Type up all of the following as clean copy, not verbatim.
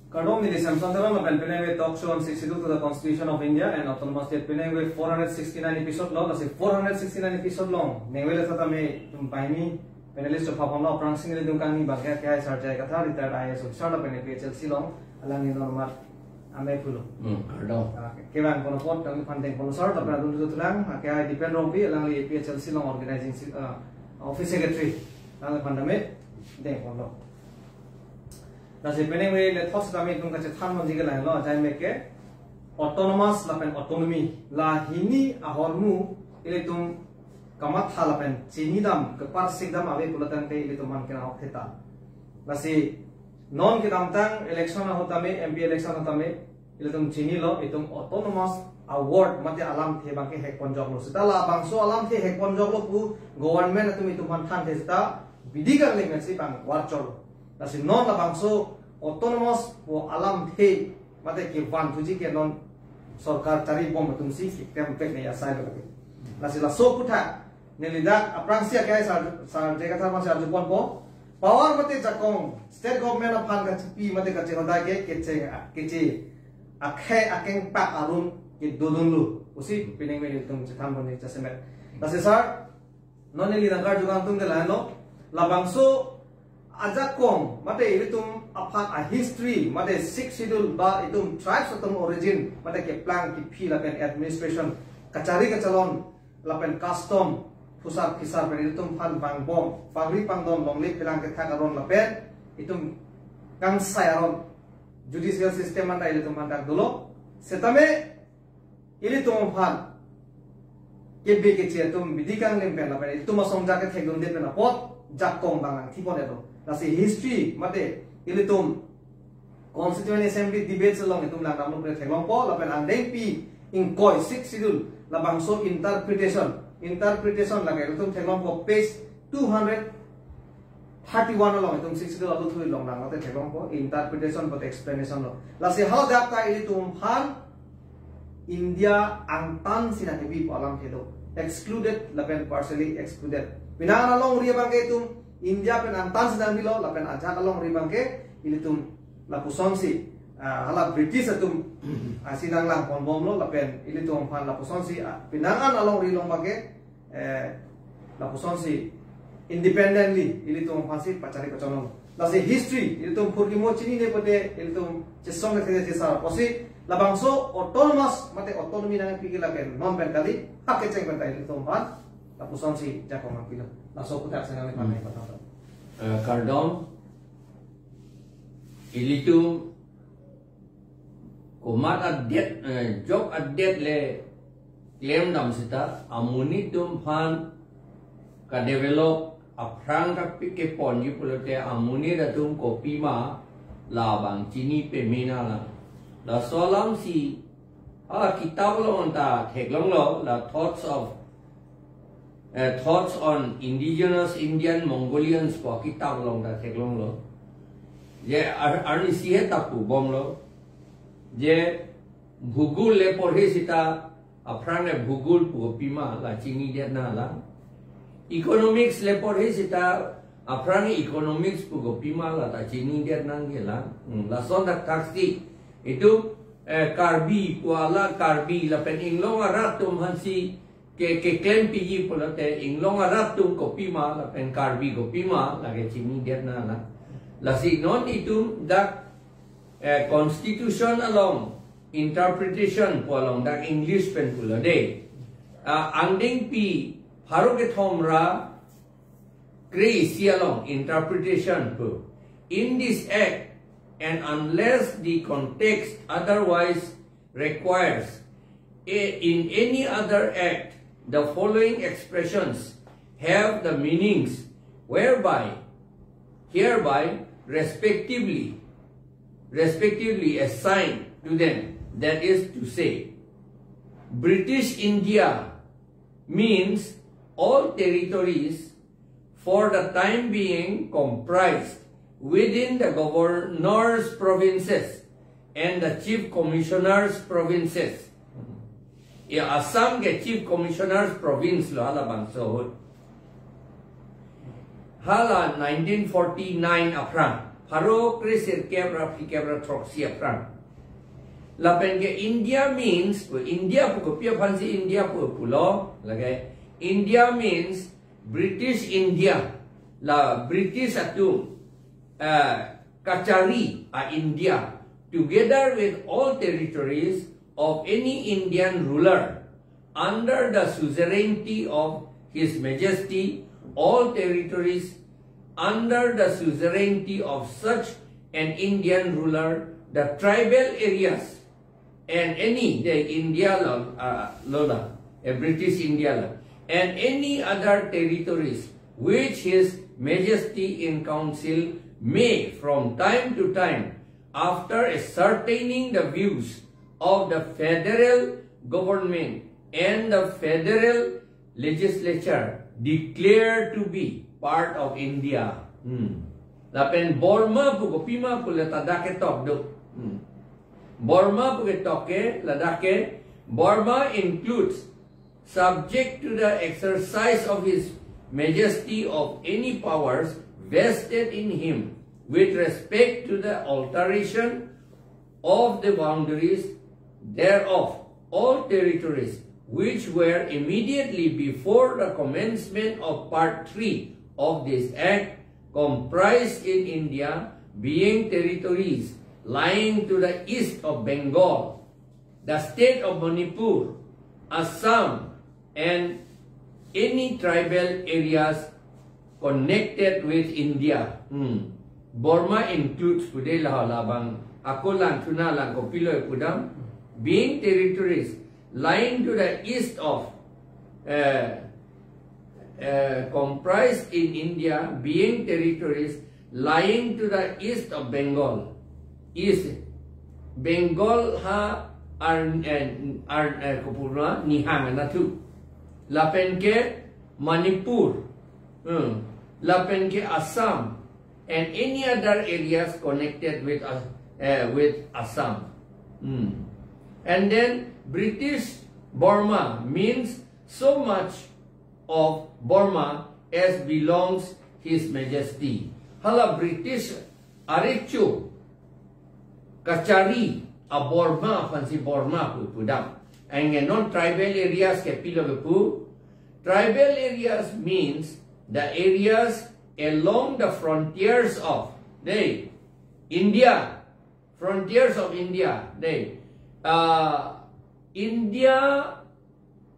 Kardom ni Samson Talam and Penang talk show on 62 to the Constitution of India and Autonomous State Penang 469 episode long. That's 469 episode long. Newele Tatame Tumpaimi, panelist of Papamla, Prancing the Dunkani, Baga, Sarjay, Qatar, retired IS of Startup and PHLC long, Alani Normal, Amepulo. Kevan Ponoport, Funding Ponosort, the Pradun to Lang, Akai depend on P, along the PHLC long organizing office secretary, Nala Pandame, then Pono. Nasi Penang le thos kami tung kace than manji ke lai lo jai me ke autonomous lapen autonomy la hini ahormu ile tum kamat halapen chini dam ke par sikdam ave pulatan te ile tum man ke na theta nasi non ke dam tang election hota me MP election hota me ile tum chini lo itum autonomous award mate alam the bang ke hek ponjok lo sita la bangso alam the hek ponjok lo pu government atum itum man than the sita bidigan le nasi bang warchol nasi non la bangso autonomous wo alam the mate ke van tuji ke non sarkar cari bom tum si kem pek ne asai lo nasi la so putha ne lidak aprangsia ke sar jega thar ma sar jupon po power mate jakong state government of han ka pi mate ka chehoda ke che akhe akeng pa arun ke dodun lu usi pineng me tum chitham bon ne chasemet nasi sar non ne lidak gar jugang tum de la no labangso ajakong mate itum aphan a history mate 6 schedule ba itum tribes atum origin mate ke plan ki phi lapen administration kachari ka chalon lapen custom pusat kisar pen itum phan bang bom fagri pangdom longle pelang ke thakaron lapen itum kang sayaron judicial system anda itum mandak dulu setame ilitum phan kebe ke che tum bidikang lempen lapen itum asongja ke thegum de pen apot jakong bang thipon edo nasi history mate ilitum constituent assembly debates along itum lang namno pre thelong po lapen andeng pi in koi 6 schedule la bangso interpretation lagai itum thelong po page 231 along itum 6 schedule alu thui long lang mate thelong po interpretation but explanation lo lasi how that ka ilitum han India angtan sina hebi alam thelo excluded lapen partially excluded pinang along ria bang itum India pen antan sedang bilo lapen aja kalong ribang ke ilitum lapusonsi hala British atum asinang lang pon lo lapen ilitum pan lapusonsi pinangan along rilong bage lapusonsi independently ilitum pansi pacari paconom lasi history ilitum purgimo chini ne pode ilitum chesong ke jesa posi labangso autonomous mate autonomy nang pigil lapen non ben kali hak keceng ben ilitum pan lapusonsi jakong pilo laso putar senang lepan mai patah Kardom ilitum kumat adet job adet le claim dam sita amuni tum fan ka develop aprang ka pike ponji pulote amuni datum kopi ma labang chini pe mina la solam si ala kitab lo onta theglong lo la thoughts on indigenous Indian Mongolians po kitab long da theglong lo je arni sihe tapu bom lo je bhugul le porhe sita aprang le bhugul pu pima la chini de na la economics le porhe sita aprang economics pu pima la ta chini de na nge la son da taxi itu karbi pu ala karbi la pen inglong aratum hansi ke claim pigi polote inglong aratum kopi ma la pen karbi kopi ma la ke chini dia na la si non itu dak constitution along interpretation po along dak English pen pulode anding pi haru ke thomra grace along interpretation po in this act and unless the context otherwise requires in any other act the following expressions have the meanings hereby respectively assigned to them. That is to say, British India means all territories for the time being comprised within the governor's provinces and the chief commissioner's provinces. Assam ke chief commissioner's province lo hala bangso hala 1949 aprang Pharo Krisir Kebra Fikebra Troxia Pran. Lapenge India means India Pukopia Fancy India Pulo. India means British India. La British Atum Kachari India. Together with all territories of any Indian ruler under the suzerainty of His Majesty, all territories under the suzerainty of such an Indian ruler, the tribal areas, and any the India Lola, a British India, and any other territories which His Majesty in Council may from time to time, after ascertaining the views of the federal government and the federal legislature, declare to be part of India. Lapen Burma pukopima puletadake tok do. Burma puketoke ladake. Burma includes, subject to the exercise of His Majesty of any powers vested in him with respect to the alteration of the boundaries thereof, all territories which were immediately before the commencement of Part 3 of this Act comprised in India, being territories lying to the east of Bengal, the state of Manipur, Assam, and any tribal areas connected with India. Burma includes Pude Lahalabang, Akolan, Tunalang, Kopilo, Pudam, being territories lying to the east of, comprised in India, being territories lying to the east of Bengal. East Bengal ha Kupurna Nihang Natu. Lapenke Manipur, Lapenke Assam, and any other areas connected with Assam. And then British Burma means so much of Burma as belongs His Majesty. Hala British Arichu Kachari a Burma fancy Burma pudam. And non-tribal areas Kepilogapu. Tribal areas means the areas along the frontiers of India. Frontiers of India. India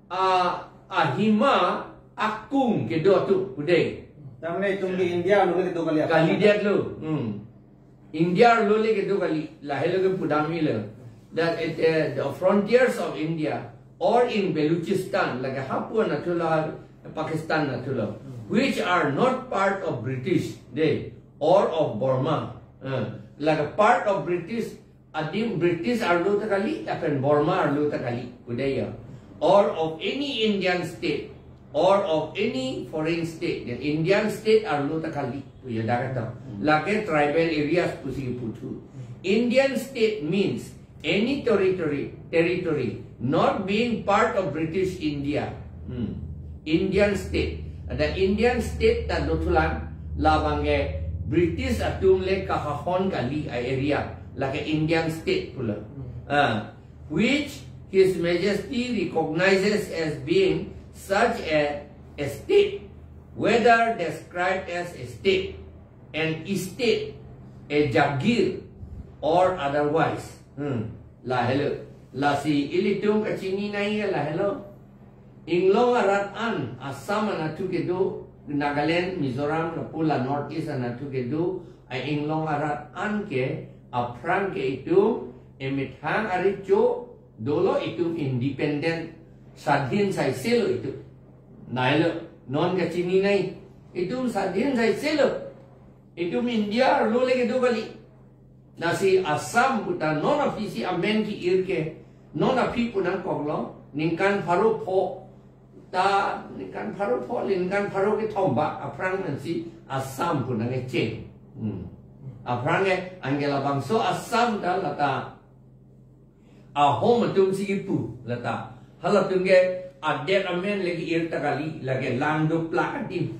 Ahima Akung Kedotu Uday. Tamne tumbi India lule ke do kali. Kali dia lu. India lule ke do kali. Lahelo ke pudamila. That the frontiers of India or in Baluchistan, like Papua Natula, Pakistan Natula, which are not part of British or of Burma, like a part of British, Adim British are Lutakali, and Burma are Lutakali, Udaya, or of any Indian state or of any foreign state. The Indian state are Lutakali, like a tribal areas Putu. Indian state means any territory not being part of British India. Indian state. The Indian state that Lutulan Labange British Atumle Kahahon Kali area like an Indian state which His Majesty recognizes as being such a state, whether described as a state, an estate, a jagir, or otherwise. La hello. La si ilitung Kachini nai la hello. Inglong arat an Assam anatukedu, Nagaland, Mizoram, Napula Northeast anatukedu, ay inglong arat an ke aprang ke itu emithang aricho dolo itu independent sadhin sai selo itu. Nailo non Kachini nai itu sadhin sai selo. Itu India lole ke do kali. Nasi Assam puta non ofisi amen ki irke non api punang konglo ningkan paru po ta ningkan paru po ningkan paru ke tomba aprang nansi Assam punang ece aprang Angela bangso Assam da lata ahom matum sigipu lata halatung ke adet amen lagi irta kali lagi landu plakatim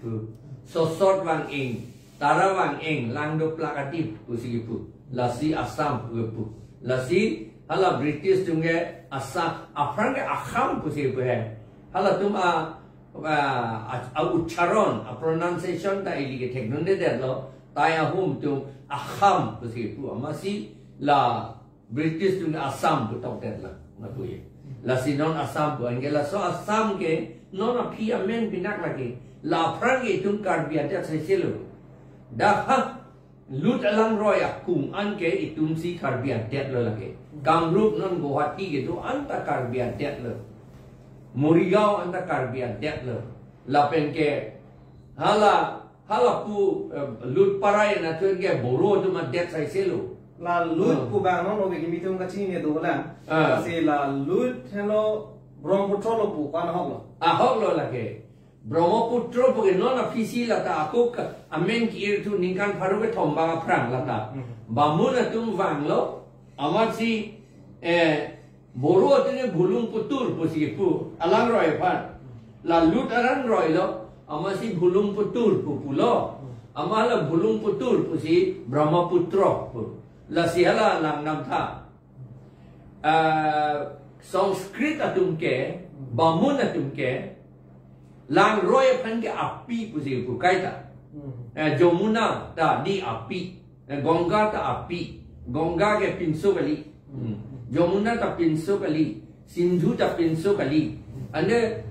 so sort wang ing tarawang eng lang do plakatif pusi pu lasi Assam pu lasi hala British tunge Assam afrang ke akham pusi pu hai hala tum ucharon pronunciation ta ili ke teknonde de lo taya hum tum akham pusi pu amasi la British tunge Assam pu tok de la na pu ye lasi non Assam pu angela so Assam ke non api amen binak lagi la frang ke tum karbia de sai selo dah lut alang roya kung anke itum si karbian tet lo lagi Kamrup non Guwahati gitu anta karbian tet lo Morigao anta karbian tet lo lapen ke hala pu lut parai na tu ke boro tu ma det sai selo la lut ku bang non oge gimitum Kachini ne dolan si la lut hello Brahmaputra lo pu kan hok lo lagi Brahmaputra porque non afisi lata aku amen ki itu ningkan faru ke thomba prang lata bamuna tum wang lo amat si boro atene bulung putur posi pu alang roi pan la lut aran roi lo amat si bulung putur pu pulo amala bulung putur posi Brahmaputra pu la siala lang nam tha Sanskrit atum ke bamun atum ke lang roy pan ke api pusi pu kaita Jamuna ta di api Gongga ta api Gongga ke pinso kali Jamuna ta pinso kali Sindhu ta pinso kali ande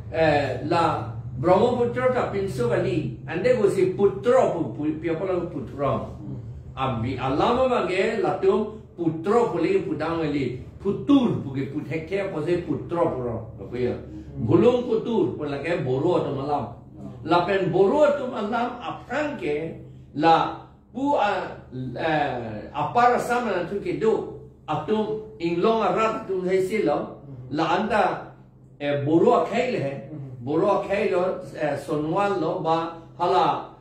la Brahmaputra ta pinso kali ande go si putra pu piapala putra abi alama bage latum putra puli pudang kali putur puge puthekhe pose putra pura apa Gulung putur pula ke boro tu malam, lapen boro tu malam apang ke la pu apar sama tu ke do atum inglong arat tu hai silo la anda boro khai lo sonwal lo ba hala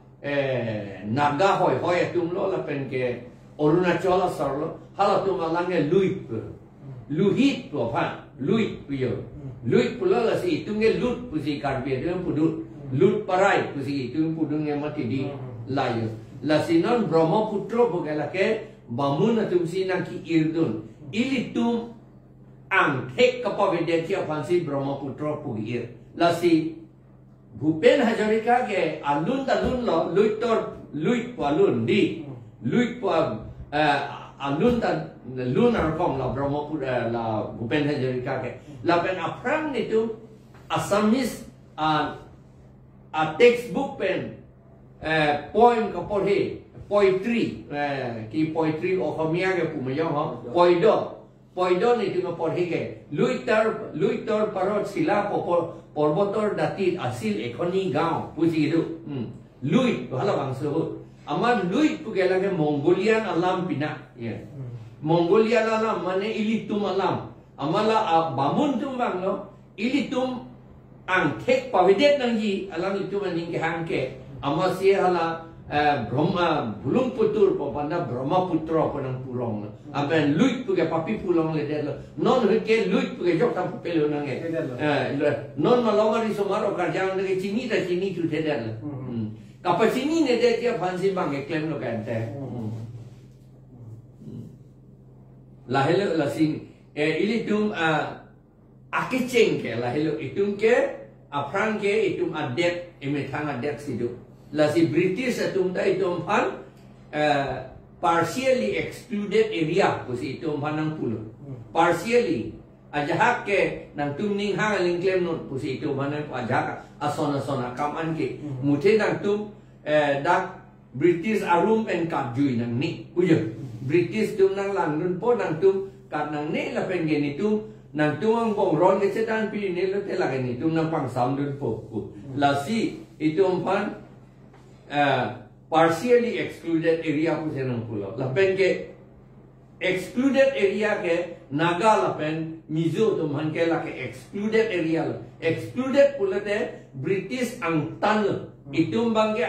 naga hoi tum lo lapen ke Arunachal sar lo hala tu malang ke luhit tu apa luit puyo lut pula lah si itu nge lut pusi karbia dengan pudut lut parai pusi itu pudung yang mati di layu lah si non Brahmaputra bukanlah ke bamun atum si naki irdun ili tum ang tek kapavidya fansi Brahmaputra pugir lah si Bhupen Hazarika ke alun lo luit alun di luit alun lun arkom la Brahmaputra la Bhupen Hazarika ke la pen aprang itu Assamese textbook pen poem kapolhe poetry ki poetry Ohomia ke pumayong ho poido ni tu kapolhe ke luitor parot sila porbotor datit asil ekhoni gaon puji itu luit hala bangso aman luit pugela ke Mongolian alam pina ya Mongolian alam mane ilitum alam amala bamun tumbang no ilitum ang tek pavidet nangji alam itu maning ke hangke amasi hala Brahma bulung putur popanda Brahmaputra panang pulong aben luit puge papi pulong le del non ke luit puge jok tam pelo nange non malawari somaro karjang de chini ta chini tu del kapa chini ne de dia phansi bang ke klem lo kante lahelo lasing ilitum akiceng ke lahelo itum ke aprang ke itum adet emetang adet sidu lasi British atum da itum pan partially excluded area pusi itum panang pulo partially ajahak ke nang tum ning hang ling claim not pusi itum panang ajahak ason kaman ke mute nang tum dak British arum pen kapjui nang ni ujo British tum nang langun po nang tum kat nang ne la pen geni tum nang tum ang bong ron ke setan pi ne lo te la geni tum nang pang sam dun po la si itum pan partially excluded area pu senang pulo la pen ke excluded area ke naga la pen mizo tum han ke la ke excluded area la excluded pula te British ang tan itum bang ke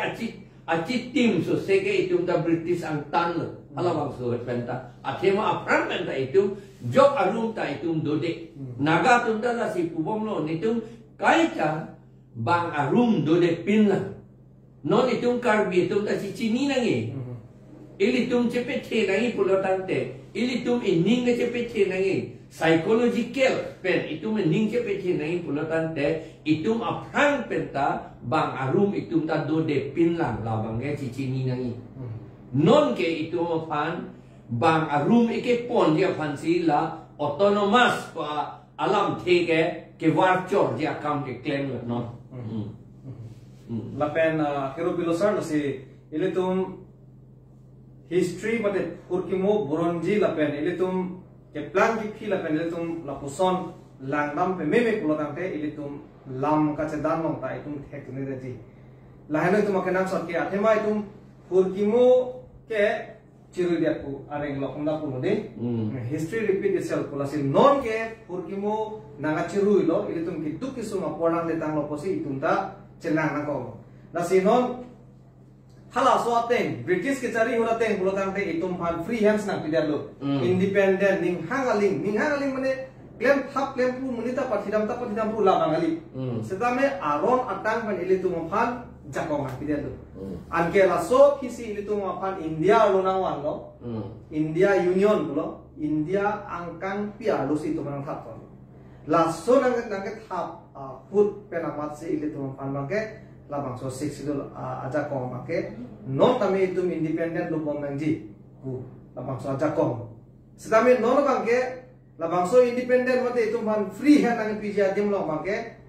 acit tim so sege itum da British ang tan ala bang so penta athema apran penta itum jok arum ta itum dode naga tum da si pubom no nitum kaita bang arum dode pin la non itum karbi itum ta Kachini nangi ilitum cepet nangi pulau tante ilitum ining ke cepet nangi psychological pen itum ining cepet nangi pulau tante itum aprang penta bang arum itum ta do de pin lang la bang ke Kachini nangi non ke itum fan bang arum ike pon dia fansi la autonomous pa alam theke ke warchor dia kam ke claim la non lapen kopilo sir nasi ilitum history mate kurkimo buronji lapen ilitum ke plan ki lapen ilitum lapuson langdam pe meme pulotante ilitum lam ka cedan long ta itum thek ni reji lahane tum akenam sot ke athema itum kurkimo ke ciru dia ku areng lokunda pulode history repeat itself pulasi non ke kurkimo nanga ciru lo ilitum ki tukisuma porang de tang loposi itum ta celang nako nasi non hala so ateng British ke cari hura teng pulo tang te itum pan free hands nak pidar lo independent ning hangaling mane klem thap klem pu munita pathidam pu la bangali sedame aron atang pan ilitum pan jakong nak pidar lo anke la so kisi ilitum pan India lo nangwan lo India Union lo India angkang pia lo si tum nang thap la so nang thap put penamat si ilitum pan bangke labang so 6 itu aja kong make non kami itu independent lubong nangji ku labang so aja kong sedami non bangke labang so independent mate itu man free hand nang pija dim lo make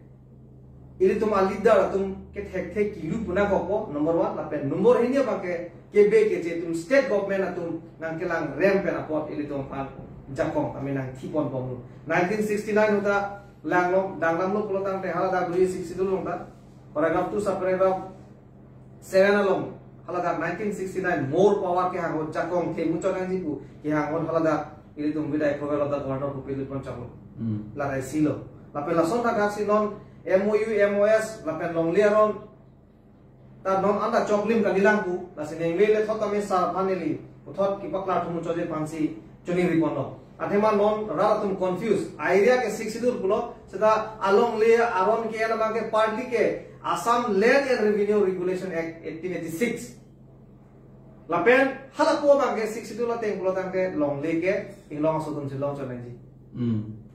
ini tum leader tum ke thek kilu puna kopo number 1 lapen nomor ini bangke kebe ke je tum state government atum nang kelang rem pen apot ini tum pan jakong kami nang tipon pom 1969 uta lang danglam lo pulotang te hala da 60 dulu ta paragraph 2 sub paragraph 7 along halada 1969 more power ke hango jakong the mucho nang jipu ke hango halada ili tum bidai program of the governor kopilo pon chaklo la rai silo la pe la son ta gasi non MOU MOS la pe long liaron ta non anda choklim ka dilang pu la sineng le thot ame sa paneli thot ki pakla thum choje pansi choni ripono athema non ra tum confuse idea ke 60 pulo seda along le aron ke na bange partly ke Assam Land and Revenue Regulation Act 1886 lapen halapo bange 62 la teng pulo tangke long leke ilong so tum silong chonanji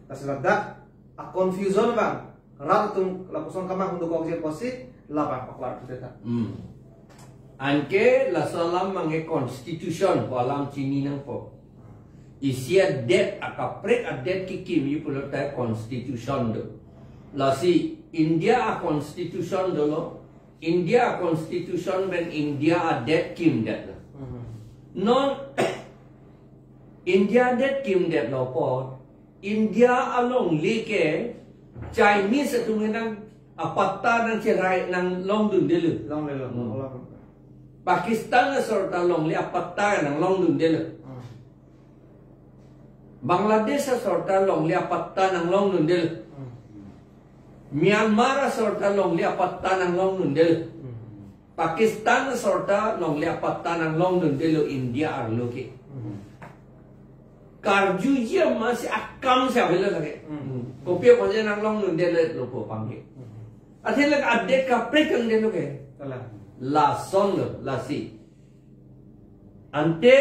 asila dak a confusion bang ra tum la poson kama hundu ko je posi la bang paklar teta anke la salam mange constitution ko alam Chini nang po isia det akaprek adet kikim yu pulo ta constitution do la si India a constitution dolo India a constitution ben India a det kim det non India det kim det lo po India along leke Chinese tu nang apatta nang cerai nang long dun delu Pakistan sorta long le apatta nang long dun delu Bangladesh sorta long le apatta nang long dun delu Myanmar sorta long lia patta nang long nundel Pakistan sorta long lia patta nang long nundel India arlo ke karju je masih akam sia bela lagi kopi ko je nang long nundel lo po pangge athela ka adek ka prekang de lo ke la son la si ante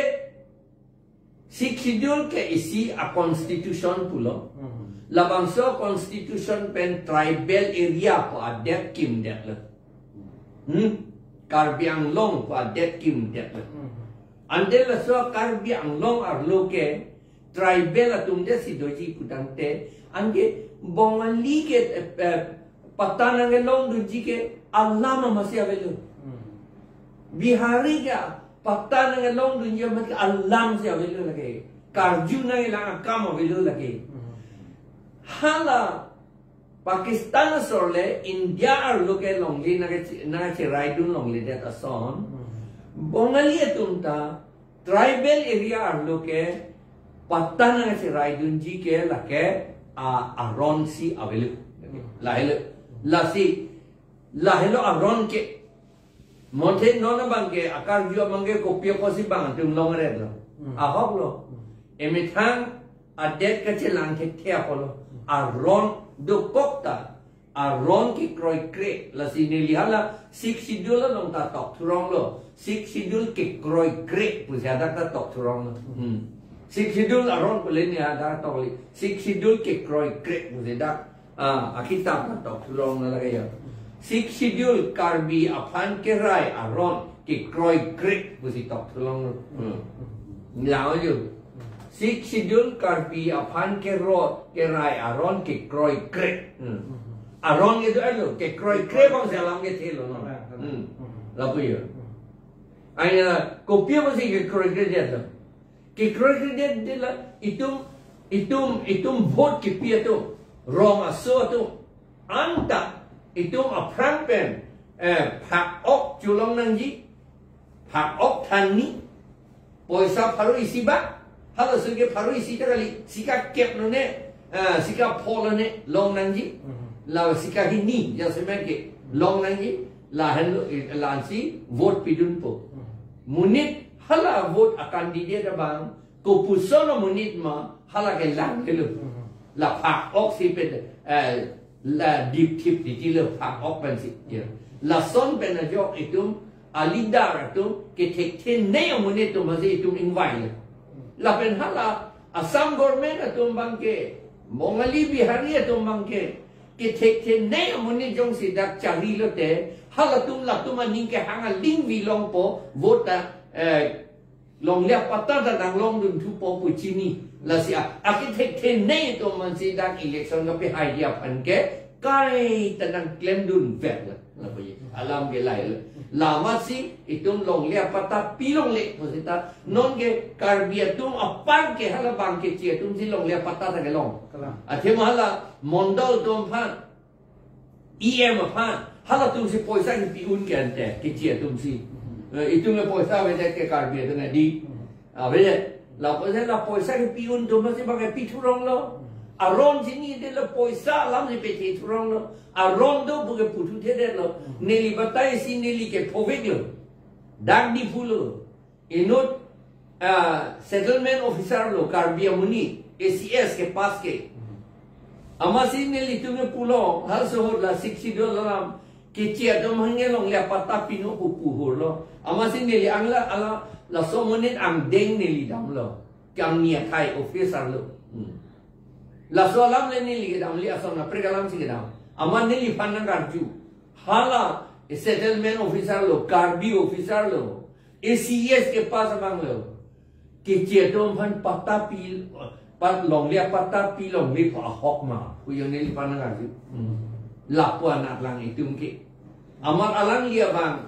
si schedule ke isi a constitution pulo labangso constitution pen tribal area ko adet kim det le Karbi Anglong ko adet kim det le ande la so Karbi Anglong arlo ke tribal atum de si doji kutante ande bongali ke patana ngelong doji ke Allah masih avelo bihari ga patana ngelong doji masih Allah masih avelo lagi karju na ilang akam avelo lagi hala Pakistan sorle India arlo ke longli na chirai dun longli det ason bongali etumta tribal area arlo ke patta na chirai dun ji ke lake aron si avelu lahelo lasi lahelo aron ke monte nona bangke akar ju bangke kopia posi bang tum longre lo ahok lo emithang adet ke chelang ke thia polo aron do kokta aron ki kroi kre la sini lihala sik sidul long ta tok thurong lo sik sidul ki kroi kre pu sia ta tok thurong lo sik sidul aron ko le ni ada tok li sik sidul ki kroi kre pu sia da akita ta tok thurong la ga ya sik sidul karbi aphan ke rai aron ki kroi kre pu si tok thurong lo lao ju sik sidul karbi aphan ke ro ke rai aron ki kroi kre aron itu alo ke kroi kre bang salam ke thelo no la puyo aina kopio masih ke kroi kre dia tu ke kroi kre dia la itum vote ke pia tu rong aso tu anta itum aprang pen phak ok chulong nangji phak ok thani poisa pharu isi ba halo suge pharu isi kali sika kep no ne sika phol ne long nangji la sika hini ya semen ke long nangji la helo lansi vote pidun po munit hala vote akan di dia bang ko pusono munit ma hala ke lang kelu la phak ok si pe la deep tip di le phak ok ban si la son ben jo itum alidar tu ke tek ten ne munit tu masih itum invite la pen hala asam government atum bang ke mongali bihari atum bang ke tek ten ne munit jong si dak cari lo te hala tum la tum aning ke hanga ling vi long po vota long lia pata da dang long dun tu po Kachini la si architect ten ne to man si dak election ga pe idea pan ke kai tanang claim dun vet la po alam ke lai lama si itum long lia pata pilong le posita non ke karbiatum apang ke hala bang ke chia tum si long lia pata ta ke long athe mahala mondol tum phan em phan hala tum si poisa ki piun ke ante ke chia tum si itum le poisa ve ke karbia tu na di ve la poisa ki piun tum si bang ke piturong lo aron sini de la poisa lam si pe piturong lo aron do buke putu te lo neli batai si neli ke povek lo dag di fulo inut settlement officer lo karbia muni ACS ke pas ke ama si neli tu me pulo hal so la $60 ke chia do mangel long le pata pino pupu lo ama si neli angla ala la so monit ang deng neli dam lo kam nia thai officer lo la so lam le neli ke dam li ason na pregalam si ke dam aman nili panang karju hala settlement officer lo karbi officer lo ACS ke pas bang lo ke chetom pan pata pil pat long lia pata pil long mi pa hok ma kuyo nili panang karju lapuan at lang itum ke amar alang lia bang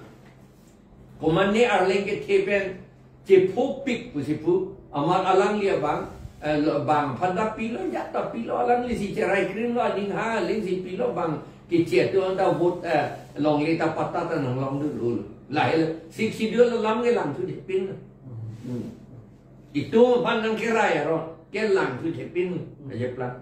komande arleng ke tepen je pupik pusipu amar alang lia bang bang pada pilo jatuh pilo alang li si cerai krim lo aning ha ling si pilo bang kecil tu anda vote long li ta pata ta nang long dulu lai si dulu lam ke lang tu dipin itu pandang kerai ro ke lang tu dipin aja plan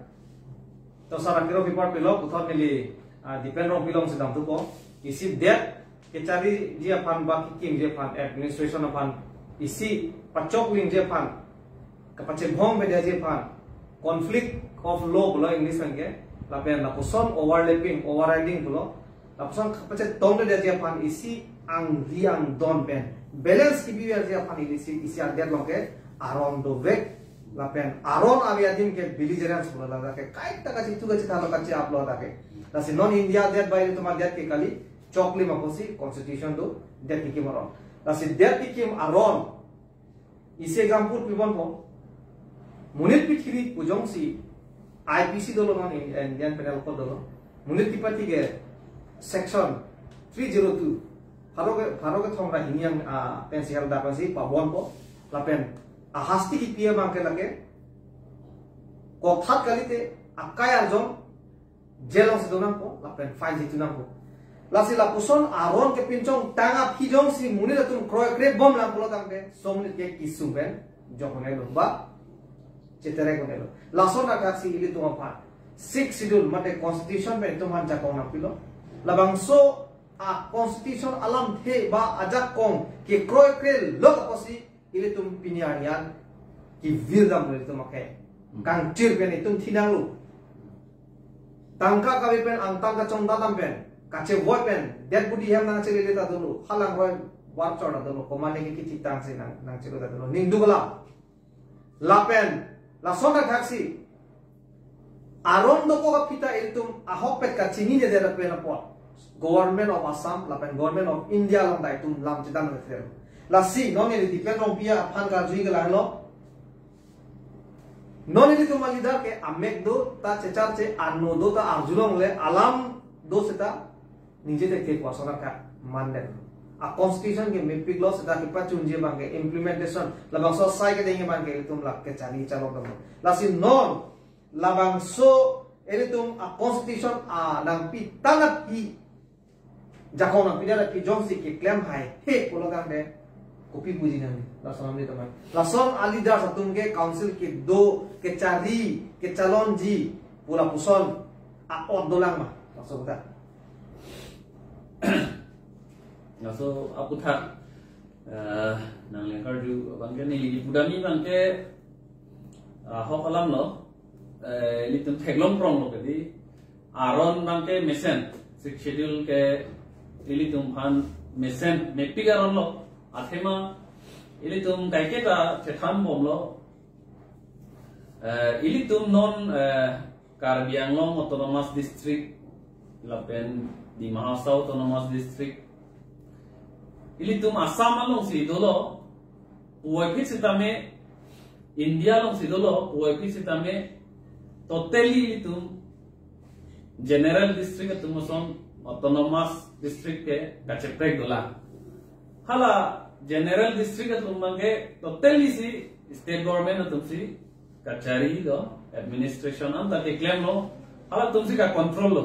to sara kiro pipar pilo puthon nili depend rong pilong sedang tu ko isi det ke cari dia pan ba kim dia pan administration pan isi pacok wing dia pan kapacit hong be dia pan conflict of law below English kan ke lapen la puson overlapping overriding below la puson kapacit tong dia pan isi ang riang don pen balance ki biar dia pan isi ada long ke aron do vek lapen aron aviadim ke belligerents below la ke kai ta ka chitu ka chita lo ka chi upload ta ke la si non India that by to ma that ke kali chokli makosi constitution do that ki maron la si that ki aron isi example pibon po munit pikiri pujong si IPC dolo non Indian Penal Code dolo munit tipati ke section 302 haro ke thongra hiniang pensial da pasi pabon po lapen ahasti ki pia bangke lage ko that kalite akaya jong jelong sedonang po lapen fine situnang po lasi lapuson aron ke pincong tanga pijong si munit atum kroy kre bom lang pulo tamke so munit ke kisumben jokone lomba cetere konelo lason akaksi ili tuma pa 6 schedule mate constitution pe tuman jakong napilo labang so a constitution alam the ba ajak kong ke kroy kre lok posi ili tum pinyarian ki virdam ile tum ke kang tir pe ni tum thinang lu tangka kami pen ang tangka chong datam pen kache boy pen dead body ham nang chele ta dulu halang roy war chora dulu komane ki kichi tang se nang chele ta dulu ning dugala la pen la sonda taxi aron do ko pita itum ahok pet Kachini de der pen apot government of Assam la pen government of India lam dai tum lam chitam de fer la si no ne di pen pia phan ka jui gala lo no ne di tum leader ke amek do ta chechar che arno do ta arjulong le alam do seta nije de ke kwasana ka mande a constitution ke mepik law seta ki pa chunje bang ke implementation la bang so sai ke denge bang ke tum lak ke chali chalo dong la si non la bang so tum a constitution a nang pi tangat ki jakon nang pidara ki jongsi ki claim hai he pologang de kopi buji nang la sonam ni tamai la son ali dar satum ke council ki do ke chari ke calon ji pula puson a od dolang ma langsung ta so aku tak nang lengkar ju bangke ni ligi budami bangke hok alam lo litum theglom prong lo kedi aron bangke mesen sik schedule ke ilitum phan mesen mepigaron lo athema ilitum kaike ta thetham bom lo ilitum non Karbi Anglong Autonomous District lapen di Mahasau Autonomous District ilitum Assam along si dolo uipi sitame India long si dolo uipi sitame totally ilitum General District atumuson Autonomous District ke kaceprek dola hala General District atumange totally si state government atumsi kachari do administration anta ke claim lo hala tumsi ka control lo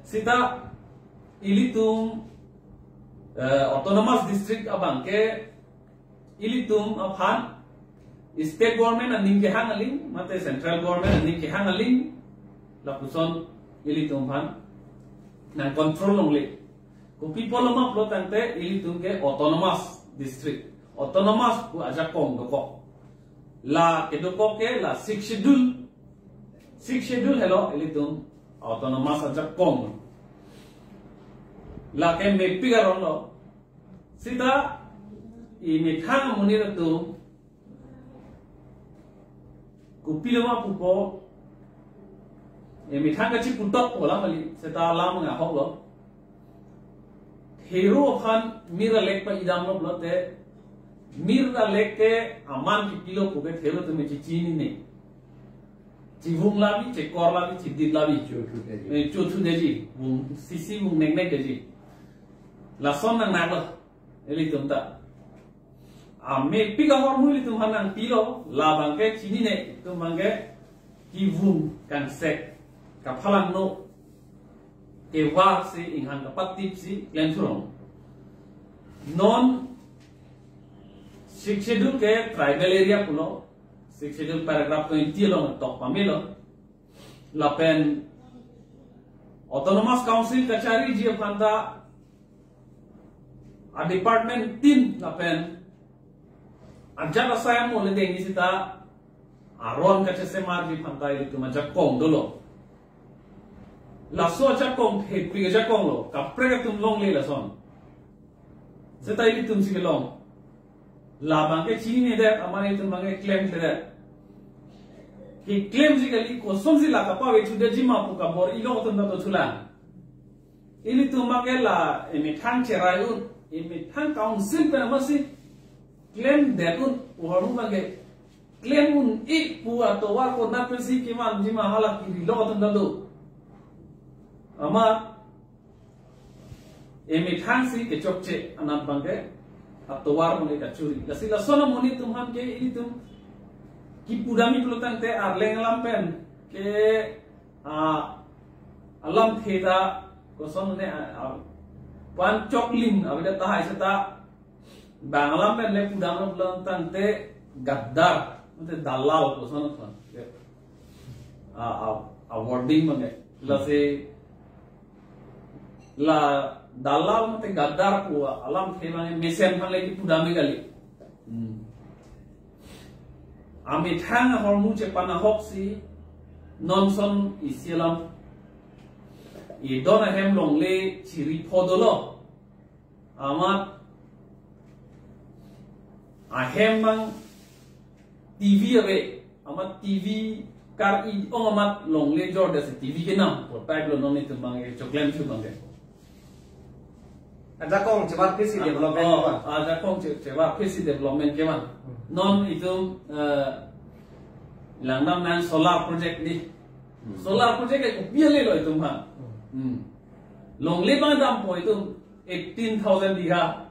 sita ilitum autonomous district abang ke ilitum aphan state government aning ke hangaling mate central government aning ke hangaling lapuson ilitum phan nang control long le ko people ma plot ante ilitum ke autonomous district autonomous ku aja kong do ko la kedoko ke la six schedule hello ilitum autonomous aja kong la ke me pigaron lo sita ini thang munir tu kopilo ma pupo mi thang ka chi putok pola mali sita lam nga hok lo hero khan mira lek pa idam lo blote mira lek ke aman ki kilo puke hero tu me chi chini ne Civung labi, cekor labi, cidit labi, cucu deji, bung sisi bung nek deji. Lason nang naglo, eli tumta. Ame pika hormu eli tumhan nang tiro, labang ke cini ne, tumang ke kivung kan sek, kapalang no, kewa si inghan kapatip si lenturong. Non schedule ke tribal area pulo. Schedule paragraph 20 long tok pamelo lapen autonomous council kachari ji phanda a department 3 lapen ajak asaya mo le dengi sita aron kache semar ji phanda ile tuma jak kong dolo laso jak kong he pi jak kong lo kapre tum long le lason sita ile tum si long labang ke chini ne de amane tum bange claim de ki claim jikali ko somsi la kapa we chude jima pu ka bor ilo to ndo thula ili tu magela emi thang cherayun emi thang council pe masi claim dekun waru bange claim un ik pu ato wa ko na pesi ki man jima hala ki ilo to ndo ama emi thang si ke chokche anan bange ato war mo le ka churi la sila sono moni tumhan ke ili tum ki pudami pelutan te arleng lampen ke alam theta koson ne pan chokling abida tahai seta banglam pen le pudam pelutan te gaddar te dalal koson thon awarding mange la se la dalal te gaddar ko alam thema mesen phan le ki pudami gali Ami thang hormu che pana hoksi nonson isilam idon ahem longle chiri podolo amat ahem bang TV abe amat TV kar I amat longle jor desa TV kenam por paglo noni tumbang choklem tumbang ada kong cepat PC development keman. Ada kong cepat PC development keman. Non itu langgam nang solar project ni. Solar project itu biar lo itu mah. Long lebar dam po itu 18,000 biha.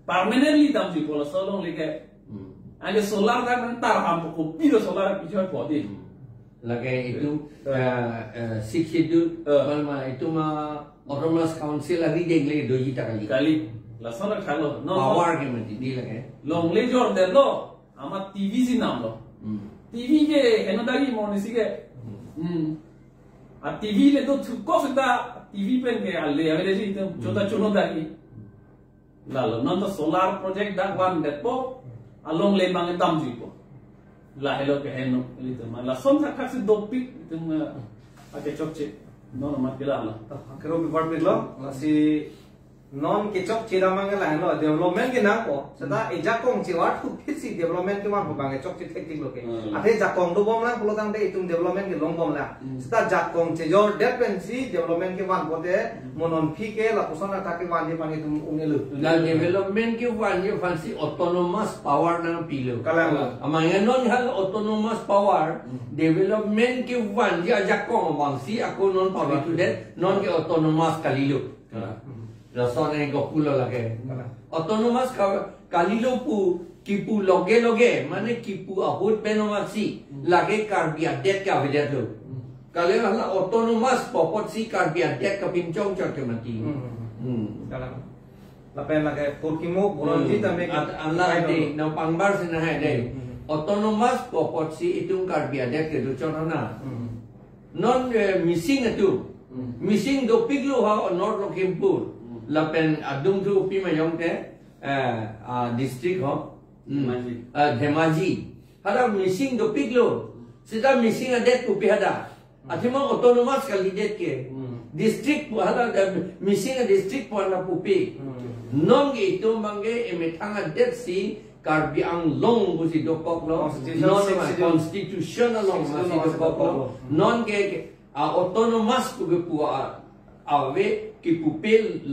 Permanently dam sih kalau solong leke. Ada solar kan tar ham ko piro solar pichon po di. Lagi itu itu malma itu mah Autonomous Council hari dengle doji takali. Kali lasana khalo. Power ke mati di lagi. Long le jor de lo amat TV si nam lo. TV ke henodari monisi ke. A TV le to ko sudah TV pen ke alle avere si to chota chuno daki. Lalo non to solar project dak wan de po along le bang dam ji po. La hello ke heno itu mah la son sak si dopik itu ake chokche. Non mat kila lah. Kero before pilo, lasi non kecok cira manggil lah lo development ke nangko. Setelah ejakong ciwat tu kisi development ke mana bukan kecok cik teknik lo ke. Ada jakong tu bom lah, kalau tang itu development ke long bom lah. Setelah jakong cijor depensi development ke mana bote monon pi ke lah pusana kaki mana dia panggil tu ungelu. Dan development ke mana fancy autonomous power nang pilo. Kalau amang non hal autonomous power development ke mana dia jakong bangsi aku non power tu deh non ke autonomous kalilo. Rason yang kopilo lagi. Autonomous kalilo pu kipu loge mana kipu ahut penomasi lagi karbiadet ke avidet lo. Kalau hal autonomous popot si karbiadet ke pincong cak mati. Kalau lapen lagi kurkimu bulan kita make. Allah ada na pangbar sih nah ada. Autonomous popot si itu karbiadet ke tu contohnya. Non missing itu. Missing do piglo ha North Lakhimpur. Lapen adung tu pi mayong te district ho Dhemaji hada missing do piglo sida missing adet ku pi hada athima autonomous kali det ke district pu hada missing district pu na pu pi nong itu mangge emetang adet si karbi ang long bu si dokok lo non constitutional long si dokok lo non ke autonomous ku pu awe ki pupil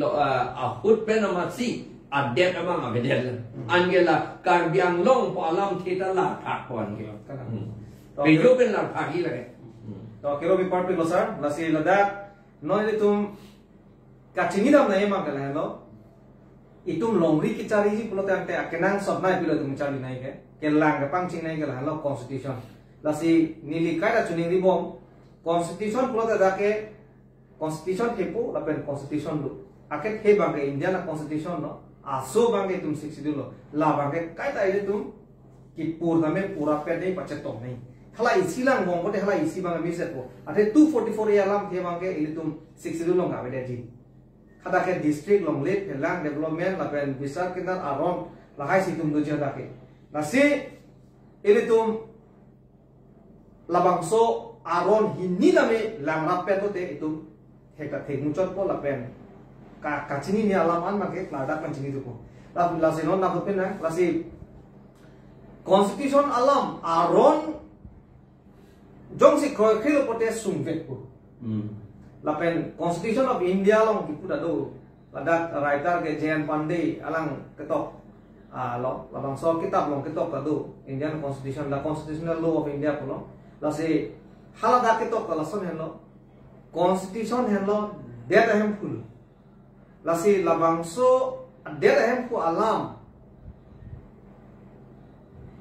ahut penamasi adet amang abedel angela karbiang long po alam kita la takwan ke bejo pen la thagi lage to kero bi part lo sir lasi ladak no itum Kachini dam nai ma kala no itum longri ki chari ji pulo tante akenang sobnai pilo tum chari nai ke lang ga pangching nai kala lo constitution lasi nili kaida chuning ri bom constitution pulo ta dake constitution kepo lapen constitution lu aket he bangke India na constitution no aso bangke tum 60 lo la bangke kai ta ile tum ki purna me pura pe dei pache tom nei khala isi lang bong bote khala isi bangke mi set po ate 244 ya lam the bangke ile tum 60 lo ga be ji khada ke district long le lang development lapen bisar kinar aron la hai si tum do jada ke nasi ile tum labangso aron hinni name lang rape to te itu heka thek muchot po lapen Kachini ni alaman make lada Kachini tu po la se non na pen na la si constitution alam aron jong si khilo pote sumvet po lapen constitution of India long ki puda do lada writer ke JN Pandey alang ketok lo labang so kitab long ketok do Indian constitution la constitutional law of India po lo la si halada ketok la son hello constitution hello det ahem full lasi labangso det ahem ku alam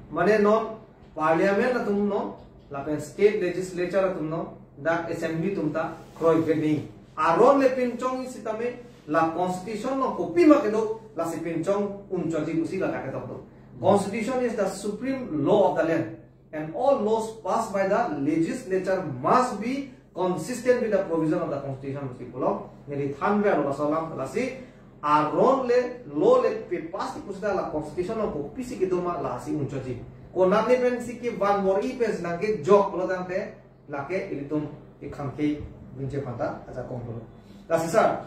mane non parliament na tum no lapen state legislature tum no da assembly tum ta kroi geni aron le pinchong sitame la constitution no kopi ma kedo lasi pinchong unchoji usi la ka kedo constitution is the supreme law of the land and all laws passed by the legislature must be consistent with the provision of the constitution of people nili thanbe aro salam lasi aron le lo le pe pas ki pusda la constitution of pisi ki doma la si unchoji ko namne pen si ki van mori pe nange jok lo dante lake ilitum ikhamke Vince Panta, as a control. That's it, sir.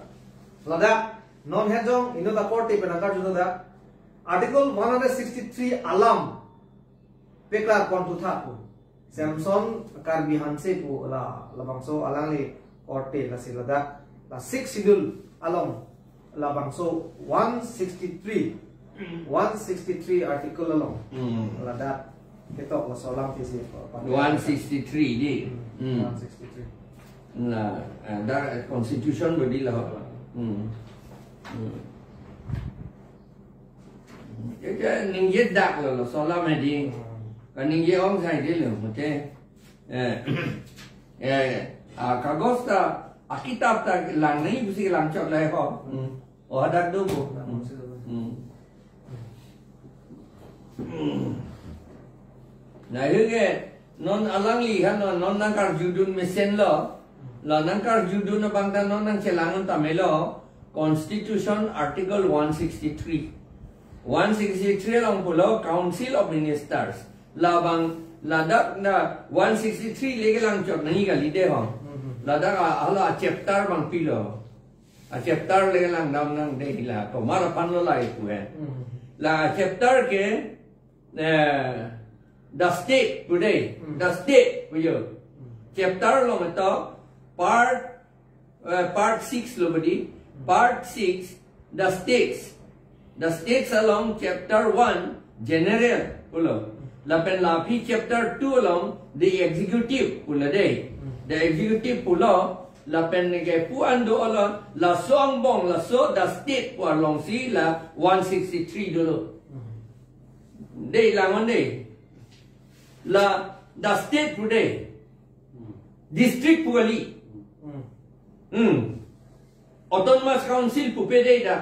Lada, non hedgehog, the court tape and a Article 163 alam. Peklar kontu thaku. Samson karbi hanse pu la labangso alangi korte la silada la 6 schedule along labangso 163 article along lada ketok la solang tisi 163 di 163 nah da constitution bodi la cái những cái đặc là so la mày đi còn những cái ông thầy đi luôn một cái kagosta kitab ta lang này bisi lang chọn lại họ ở đặc đâu bộ này cái non alang li han non nang kar judun mesen lo là nang kar judun na bang ta non nang chelangon ta melo constitution article 163 163 long pulo Council of Ministers labang ladak na 163 lege lang chot nahi gali de ho ladak ala chapter bang pilo a chapter lege lang dam nang de hila to mara pan lo lai ku hai la chapter ke the state today the state bây giờ chapter lo to part 6 lo badi part 6 the states along chapter 1 general pulo lapen lapi chapter 2 along the executive pulo de the executive pulo lapen nge pu ando ala la song bong la so the state pu along si la 163 dulu de langon de la the state today district puali autonomous council pu pede da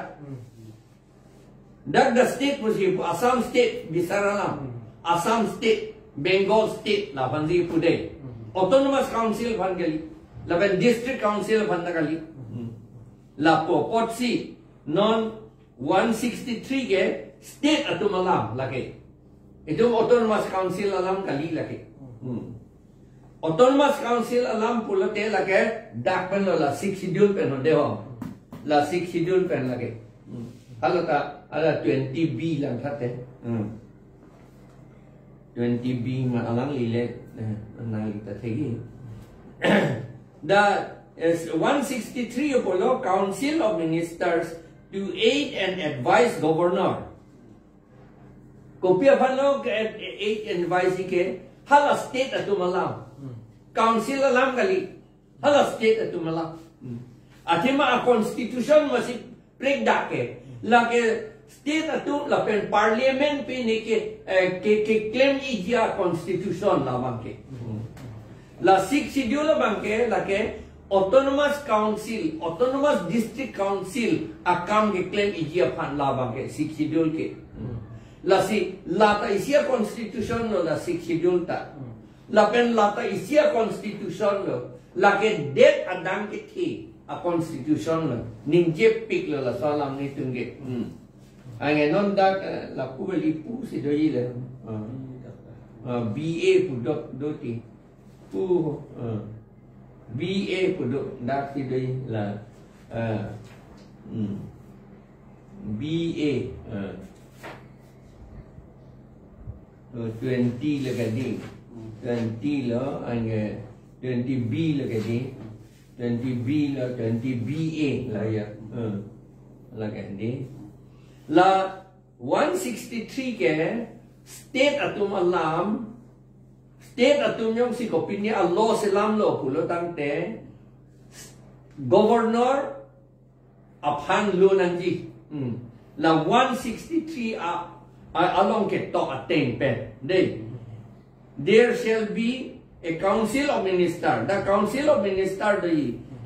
the state pusi Assam state bisaralam Assam state Bengal state la panzi pude autonomous council pangali la ben district council pandagali la popotsi non 163 ke state atumalam lake itu autonomous council alam kali lake autonomous council alam pulate lake dakpen la 6 schedule pen deho la 6 schedule pen lake halo ta ada 20B lang thate 20B mà alang lile nang ta thegi the 163 Apollo Council of Ministers to aid and advise governor kopia phalo aid and advise ke hala state atumalam council alam kali hala state atumalam athima constitution masih break dake lage state atu la pen parliament pe ne ke claim ijia constitution la banke la 6 schedule banke la ke autonomous council autonomous district council akam ke claim ijia phan la banke 6 schedule ke la si la ta isia constitution no la 6 schedule ta la pen la ta isia constitution lo la ke date adang ke thi a constitution lo ningje pik lo la salam ni tungge ange non dak la kubeli pu si doi le BA pu doti pu BA pu dak si doi la BA 20 le kadi 20 lo ange 20B le kadi 20B lo 20BA la ya la kadi la 163 ke state atum alam state atum yung si kopini Allah selam lo pulo tangte governor aphan lo nangji la 163 along ke to attain pen there shall be a council of minister the council of minister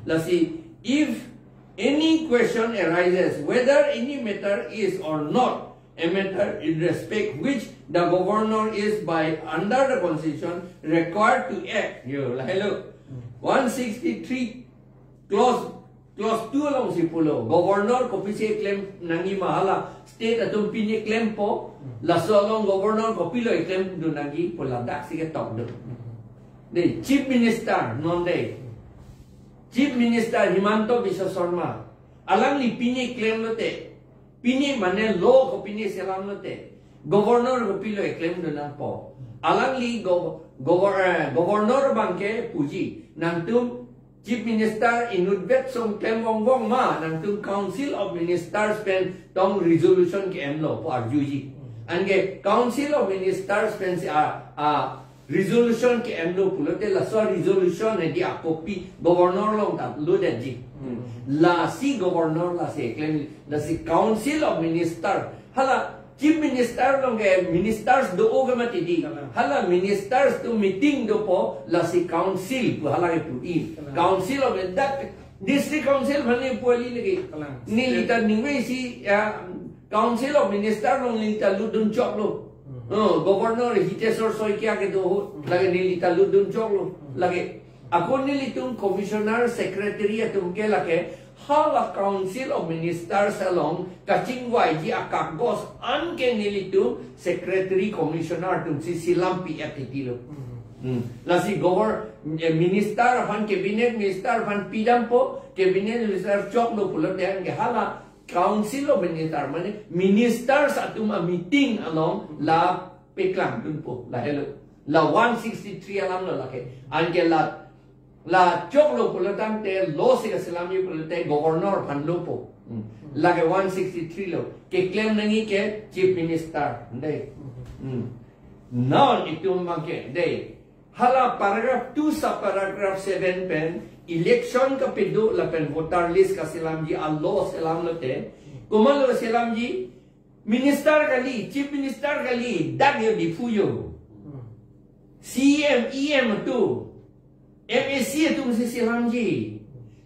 la si if any question arises whether any matter is or not a matter in respect which the governor is by under the constitution required to act hello 163 clause 2 along si pulo governor ko pisi claim nangi mahala state atum pini claim po la so along governor ko pilo claim do nangi pola dak si tok do de chief minister non de Chief Minister Himanto Biswa Sharma alang li pini claim lote pini mane law ko pini selam lote governor kopilo claim do na po alang li governor bangke puji nang tum Chief Minister inudbet song claim wong ma nang tum Council of Ministers pen tong resolution ke emlo po arjuji ange Council of Ministers pen resolution ke emlo pulote la so resolution e dia copy governor long ta lo de ji la si governor la se claim la si Council of Minister hala Chief Minister long ke ministers do ogamati di hala ministers to meeting do po la si council pu hala ke pu Council of that district council bhani poli lagi ni lita ningwe si Council of Minister long lita ludun chok lo governor hitesor soikia ke do lagi nilita ludun choklo lagi ako nilitung commissioner secretary atum ke lake hala Council of Ministers along kachingwai ji akagos anke nilitung secretary commissioner tum si silampi atitilo lasi minister fan cabinet minister fan pidampo cabinet minister choklo pulo de ke hala Council of Ministers mane ministers atum a meeting along la peklang tunpo la hello la 163 alam la ke anke la choklo pulatan te lo se salami pulate governor panlopo la ke 163 lo ke claim nangi ke chief minister dei non itum make dei hala paragraph 2 sa paragraph 7 pen election ka pedo la pen voter list ka selam ji allo selam lote kumalo selam ji minister kali chief minister kali dag yo difuyo CM EM tu MAC tu mesti selam ji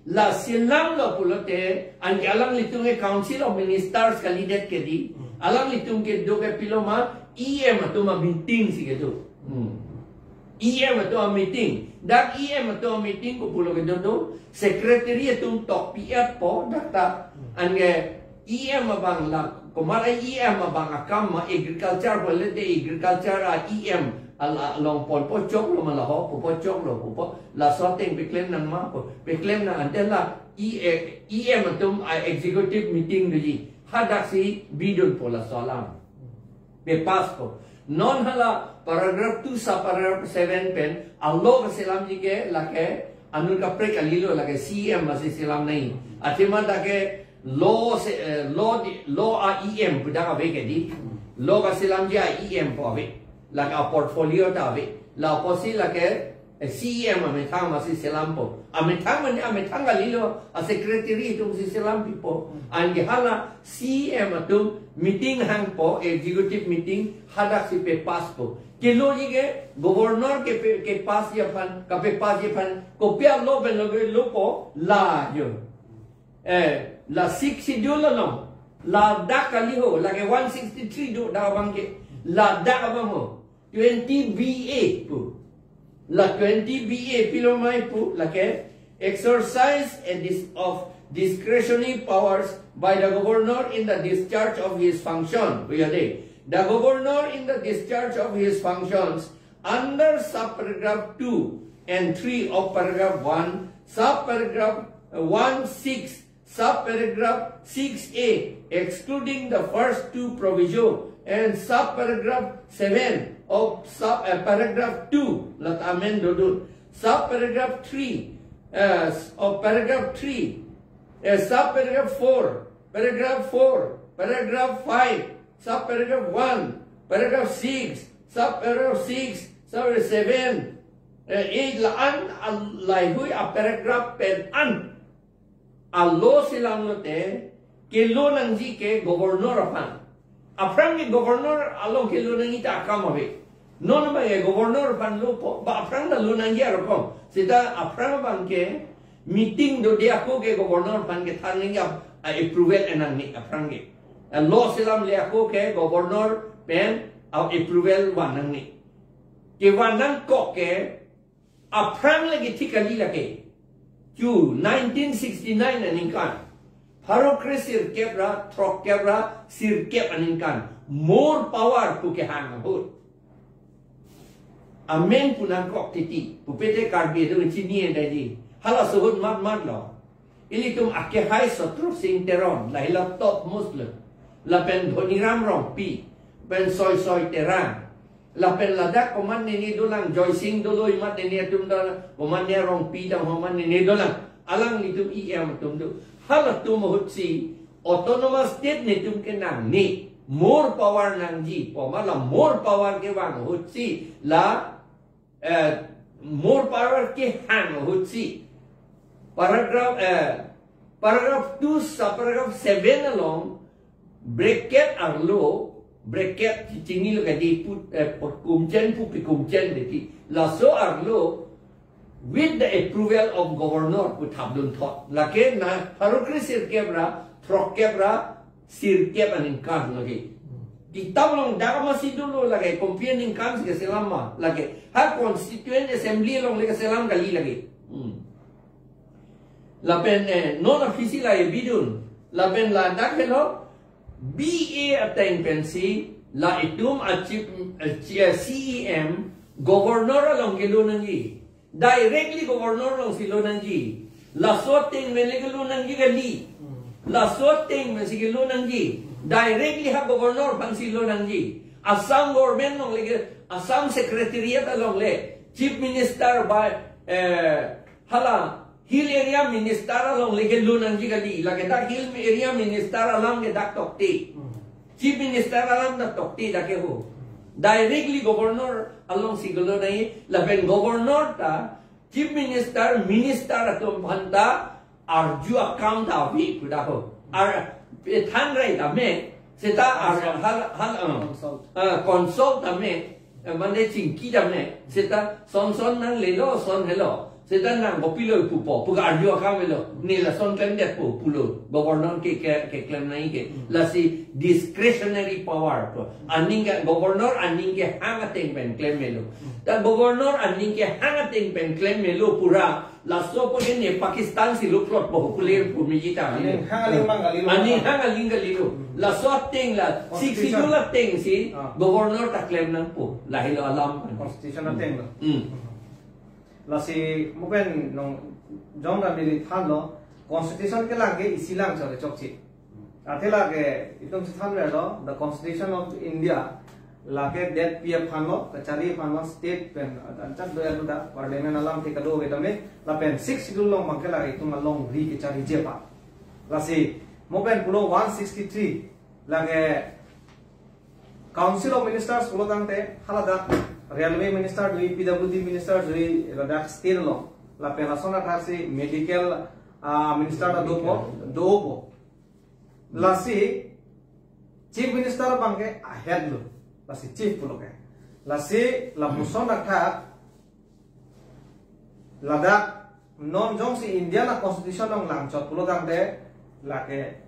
la selam lo pulote an alang litung ke Council of Ministers kali det ke di alang litung ke do ke piloma EM tu ma meeting si ke tu EM atau meeting, dak EM atau meeting ko pulo ke dodo secretary atum tok PF po data ange EM abang la komara EM abang akam ma agriculture boleh de agriculture EM ala long pon po chok lo malaho po chok lo po la sorting beklem nang ma po beklem na antela EM atum executive meeting doji hadak si bidon po la salam be pas po non hala paragraph 2 sa paragraph 7 pen allo ka selam ji ke lake anul ka pre kalilo lake CM masih selam nahi atima da ke law EM budak ave ke di law ka selam ji EM po ave lake portfolio ta ave la posi lake CM ame thang masih selam po ame thang kalilo a secretary tu masih selam po ange hala CM tu meeting hang po executive meeting hadak si pe pas po kilo ji ke governor ke pas ya pan ka pe pas ya pan kopia lo ben lo po la yo la 6 schedule no la da kali ho la ke 163 do da bang ke la da bang ho 20 BA po la 20 BA pilo mai po la ke exercise and of discretionary powers by the governor in the discharge of his function. The governor in the discharge of his functions under subparagraph 2 and 3 of paragraph 1, subparagraph 1(6), subparagraph 6A, excluding the first two proviso, and subparagraph 7 of paragraph 2, let amend subparagraph 3 of paragraph 3, subparagraph 4, paragraph 4, paragraph 5, subparagraph 1, paragraph 6, subparagraph 6, subparagraph 7, 8 laan alaihui a paragraph pen an allo silang lote kilo nangji ke governor apan afrang ke governor allo kilo nangi ta akamabe non ba ye governor pan lo po ba afrang da lo nangji arokom sita afrang bang ke meeting do dia ko ke governor pan ke than ngi approval enang ni afrang ke lo silam le ko ke governor pen approval wanang ni ke wanang ko ke afrang lagi tikali lagi ju 1969 aningkan Harokre sirkebra trokebra sirkeb aningkan more power pu ke hang hut amen punang kok titi pupete karbi do chini endai hala suhut mat lo ili tum akke hai sotru sing teron la hila top muslim la pen dhoniram rong pi pen soy terang la pen ladak koman ni dolang joy sing doloi mat ni tum da koman ni rong pi da koman ni dolang alang ni tum em tum du hala tum hut si autonomous state ni tum ke nang ni more power nangji pomala more power ke wang hut si la more power ke hang hut si paragraph 2 subparagraph 7 along bracket arlo bracket tinggi lo kadi put kumchen pu pikumchen deti la so arlo with the approval of governor put habdun thot lake na harukri sir kebra throk kebra sir keb anin kan lagi kitab long daga masih dulu lagi companion kan ke selama lagi ha constituent assembly long lagi selam kali lagi lapen non official la bidun lapen la dak hello BA attain pensi la itum achieve CEM governor along gelunangi directly governor along silonangi la sorting mele gelunangi gali la sorting mesi gelunangi directly ha governor pang silonangi Assam government along le Assam secretariat along le chief minister by hala hill area minister along lege lunangi gali lage dak hill area minister along ke dak tokti chief minister along dak tokti dake ho directly governor along sigolo nai laben governor ta chief minister atom bhanta arju account avi kuda ho ar than rai ame seta ar hal consult ame mane chingki dame seta son nang lelo son hello sedang nang kopilo pupo puga arjo kamelo ni la son claim det pulo governor ke claim nai ke la si discretionary power to aning governor aning ke hangateng pen claim melo ta governor aning ke hangateng pen claim melo pura la so page ne Pakistan si luklot popular pumijita aning hangaling galilo la so teng la si la teng si governor ta claim nang po la hilo alam constitution teng lasi mungkin nong jong dan diri than lo constitution ke lage isilang chale chokchi atela ke itum than le lo the constitution of India lage det pf phan lo kachari phan lo state pen chat do ya da parliament alam ke kado betame la pen 6 schedule long mangke lage itum long ri ke chari je pa lasi mungkin pulo 163 lage council of ministers pulo tangte halada railway minister dui PWD minister dui Ladakh state lo la penasona thasi medical minister da dopo lasi chief minister bangke head lo lasi chief pulo ke lasi la pusona tha Ladakh non jong si India na constitution ng langchot pulo dangde la ke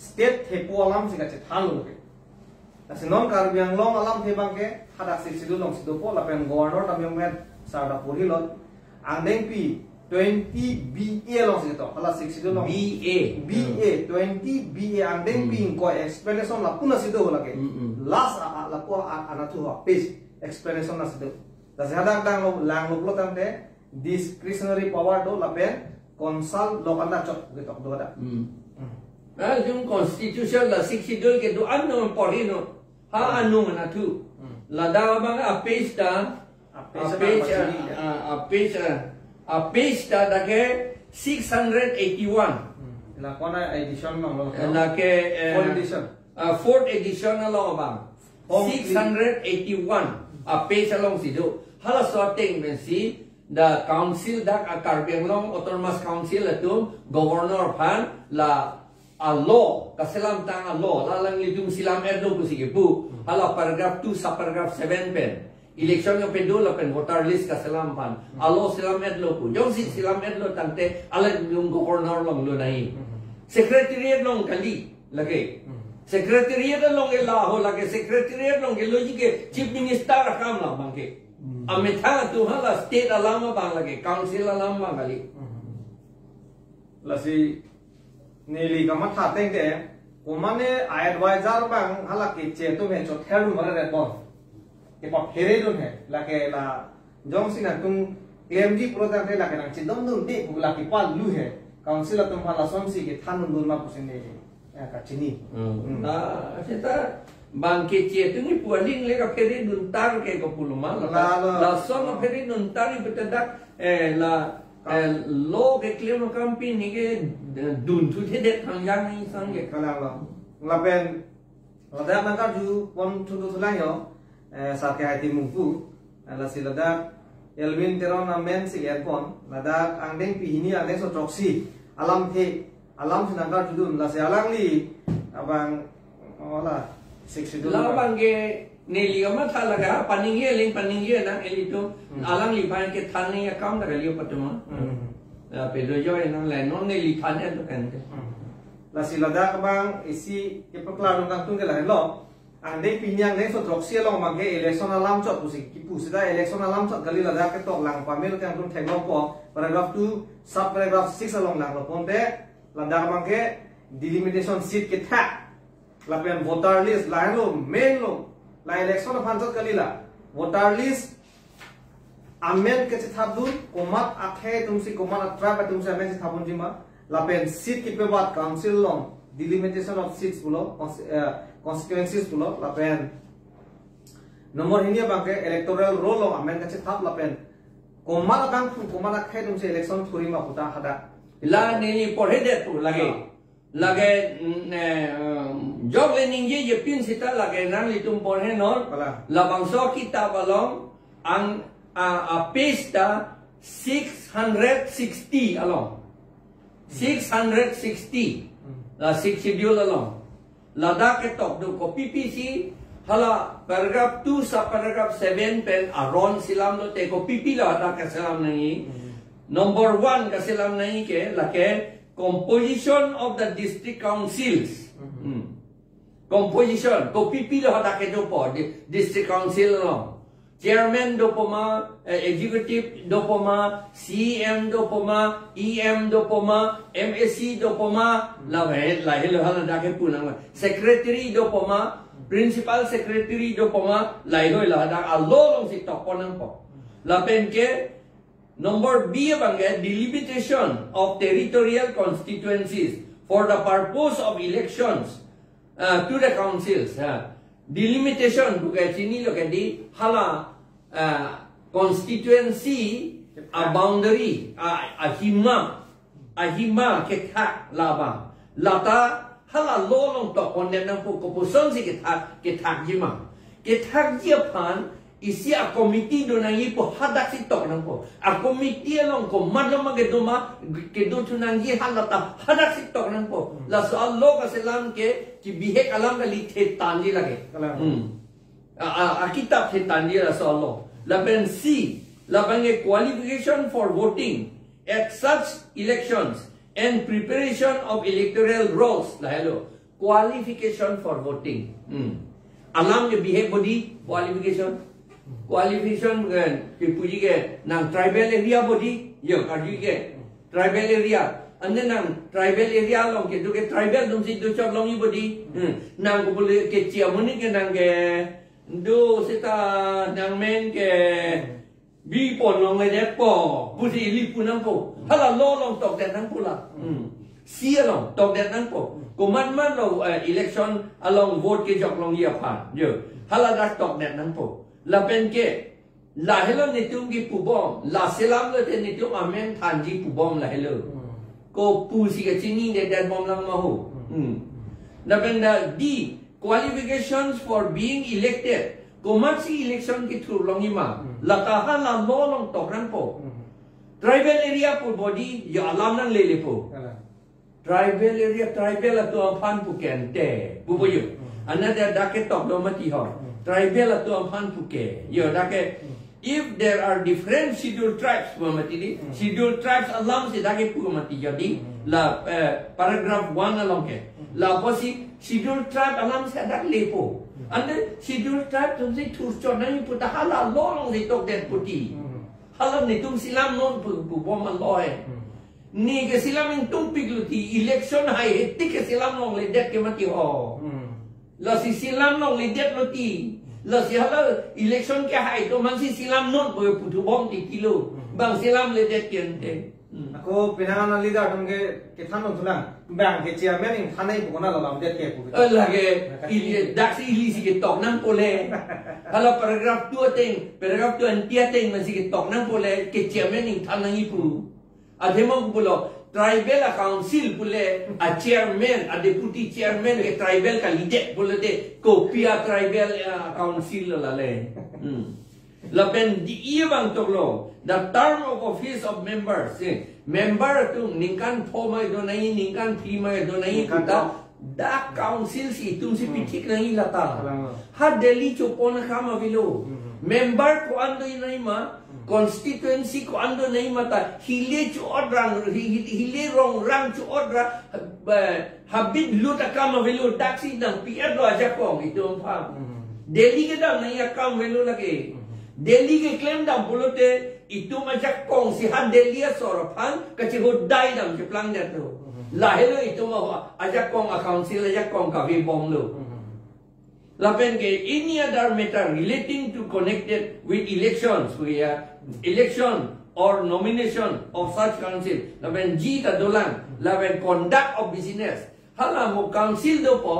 state thepo alam siga che thalo ke lasi non karbiang long alam the bangke hadak sidu long sidu po lapen governor tam yung med sarda purhilot andeng pi 20 BA long sidu hala sidu long BA 20 BA andeng pi ko explanation la puna sidu lage last la ko anatu page explanation na sidu das hadak dang lo lang lo tam de discretionary power do lapen consult lo anda chot gitu do ada yung constitution la sidu ke do ano porino ha anu na tu la dawa bang a page da dake 681 la kona edition no la ke fourth edition along bang 681 a page along sido hala sorting ben si the council da Karbiang Long autonomous council atum governor pan la a law kaselam tang a law la lang lidum silam erdo ku sige bu hala paragraph 2 subparagraph 7 pen election ng pendula pen voter list kaselam pan a law silam erdo ku jong si silam erdo tante ala yung governor long lo nai secretariat long kali lage secretariat long ela ho lage secretariat long logi ke chief minister kam la bangke ametha tu hala state alama bang lage council alama kali lasi nili kama thateng de kumane advisor bang halaki che tu me chot heru mare re bon ke pa phere dun he lake la jong sina tum KMG program ni lah kenang cidom dun di bulan kipal lu he council atau malah somsi ke thanun dun mah pusing ni Kachini. Kita bangkit tu ni pualing lega peri nuntar ke kopuluma la son peri nuntar ni betedak la lo ke klem kampi ni ke dun tu de kangjang ni sang ke kalau la pen la nangka ju pon tu tu lang yo sa ke hati mungku la silada Elvin teron amen si aircon lada angdeng pihini angdeng so troksi alam sinangka ju la se alang li abang ola Labang ke neli amat halaga paningye ling paningye na elito alang lipan ke thane ya kam daga liyo patuma pedo joy na le non neli thane to kan la silada kabang isi ke peklar tang tung ke la lo ande pinyang ne so troksi lo mage election alam chot pusi ki pusida election alam chot gali lada ke tok lang pamel kan tung thenglo po paragraph 2 sub paragraph 6 along lang lo ponte lada mage delimitation seat ke tha lapian voter list lain lo main lo la election of hansat kalila voter list amen ke chathabun komat akhe tumsi komat atra ka tumsi amen chathabun jima lapian seat ki pebat council lo delimitation of seats bulo constituencies bulo lapian nomor hinia bangke electoral roll lo amen ke chathab lapian komat akhe tumsi election thurima puta hada la neli porhedet tu lagi job learning ye pin sita lage nan litum porhe non la bangso kita balong ang a pesta 660 along 660 la 6 schedule along la da ke tok do ko PPC hala paragraph 2 sa paragraph 7 pen aron silam lo te ko PP la da ke silam nai number 1 ka silam nai ke la ke composition of the district councils. Composition. Kopipi lo hada ke dopo district council lo. Chairman dopoma, executive dopoma, CM dopoma, EM dopoma, MSc dopoma, la helo hada ke punang. Secretary dopoma, principal secretary dopoma, la helo hada alolong si toponang po. La penke Number B bangga delimitation of territorial constituencies for the purpose of elections to the councils. Delimitation bukan sini lo kadi hala constituency a boundary a hima ke hak labang lata hala lolong to konden nang proposition si ke hak jima ke hak jiapan isi a komiti do nang ipo hadak si tok nang po a komiti long ko madama ke doma ke do tu nang ji halata hadak si tok nang po la so Allah ka selam ke ki bihe kalam kali the tanji lage a kitab the tanji la so Allah la ben C la bange qualification for voting at such elections and preparation of electoral rolls la hello qualification for voting alam ke bihe body qualification kan puji ke nang tribal area body yo kaji ke tribal area ane nang tribal area long ke tu ke tribal dum si do chok long body nang ko boleh ke ciamuni ke nang ke do sita nang men ke bi pon long le po puji li punang po hala lo long tok den nang pula sia long tok den nang po koman man lo election along vote ke jok long ya phan yo hala dak tok den nang po la pen ke la hello nitum ki pubom la selam le te nitum amen thanji pubom la hello ko pu si ke chini de dan bom lang mahu la pen da D qualifications for being elected ko si election ki through long ima la ta hala lo long tok ran po tribal area pu body yo alam nang le po tribal area tribal to phan pu ken te pu bo yo another da ke tok do mati ho tribal atau amhan puke. Yo, dake if there are different scheduled tribes, scheduled tribes alam si dake puke mati. Jadi la paragraph 1 along ke. La posi scheduled tribe alam si adak lepo. Ande scheduled tribe tum si turco nang puta hala lolong si tok den puti. Halam ni tum silam non pu bom aloy. Ni ke silam yang tumpik luti election hai etik ke silam long le det ke mati ho. La si silam long lidet lo ti lo siapa election ke hai to masih silam not boleh putu bom di kilo bang silam le det kian te aku pinangan leader tungge kita non tulang bang ke chairman in thanai bukona lo lam det ke pu lagi ini daksi ili si ketok nang pole kalau paragraf 2 teng masih ketok nang pole ke chairman in thanai pu ademo bulo tribal council pule a chairman a deputy chairman ke tribal ka leader pule de kopia tribal council la le lapen di ibang toklo the term of office of members member tu ningkan phomai do nai ningkan phimai do nai puta da council si tum si pitik nai lata ha delhi chopon kama vilo member ko ando nai ma constituency ko ando nai mata hile chu odrang hile rong rang chu odra habit luta kama velo taxi nang pr do aja ko itu pha delhi ke dam nai akam velo lage delhi ke claim dam bolote itu macam kong si had delhi soropan kachi ho dai dam ke plan dia tu lahelo itu ma aja kong council aja kong ka vi bom lo lapen ke any other matter relating to connected with elections election or nomination of such council lapen ji ta dolan lapen conduct of business hala mo council do po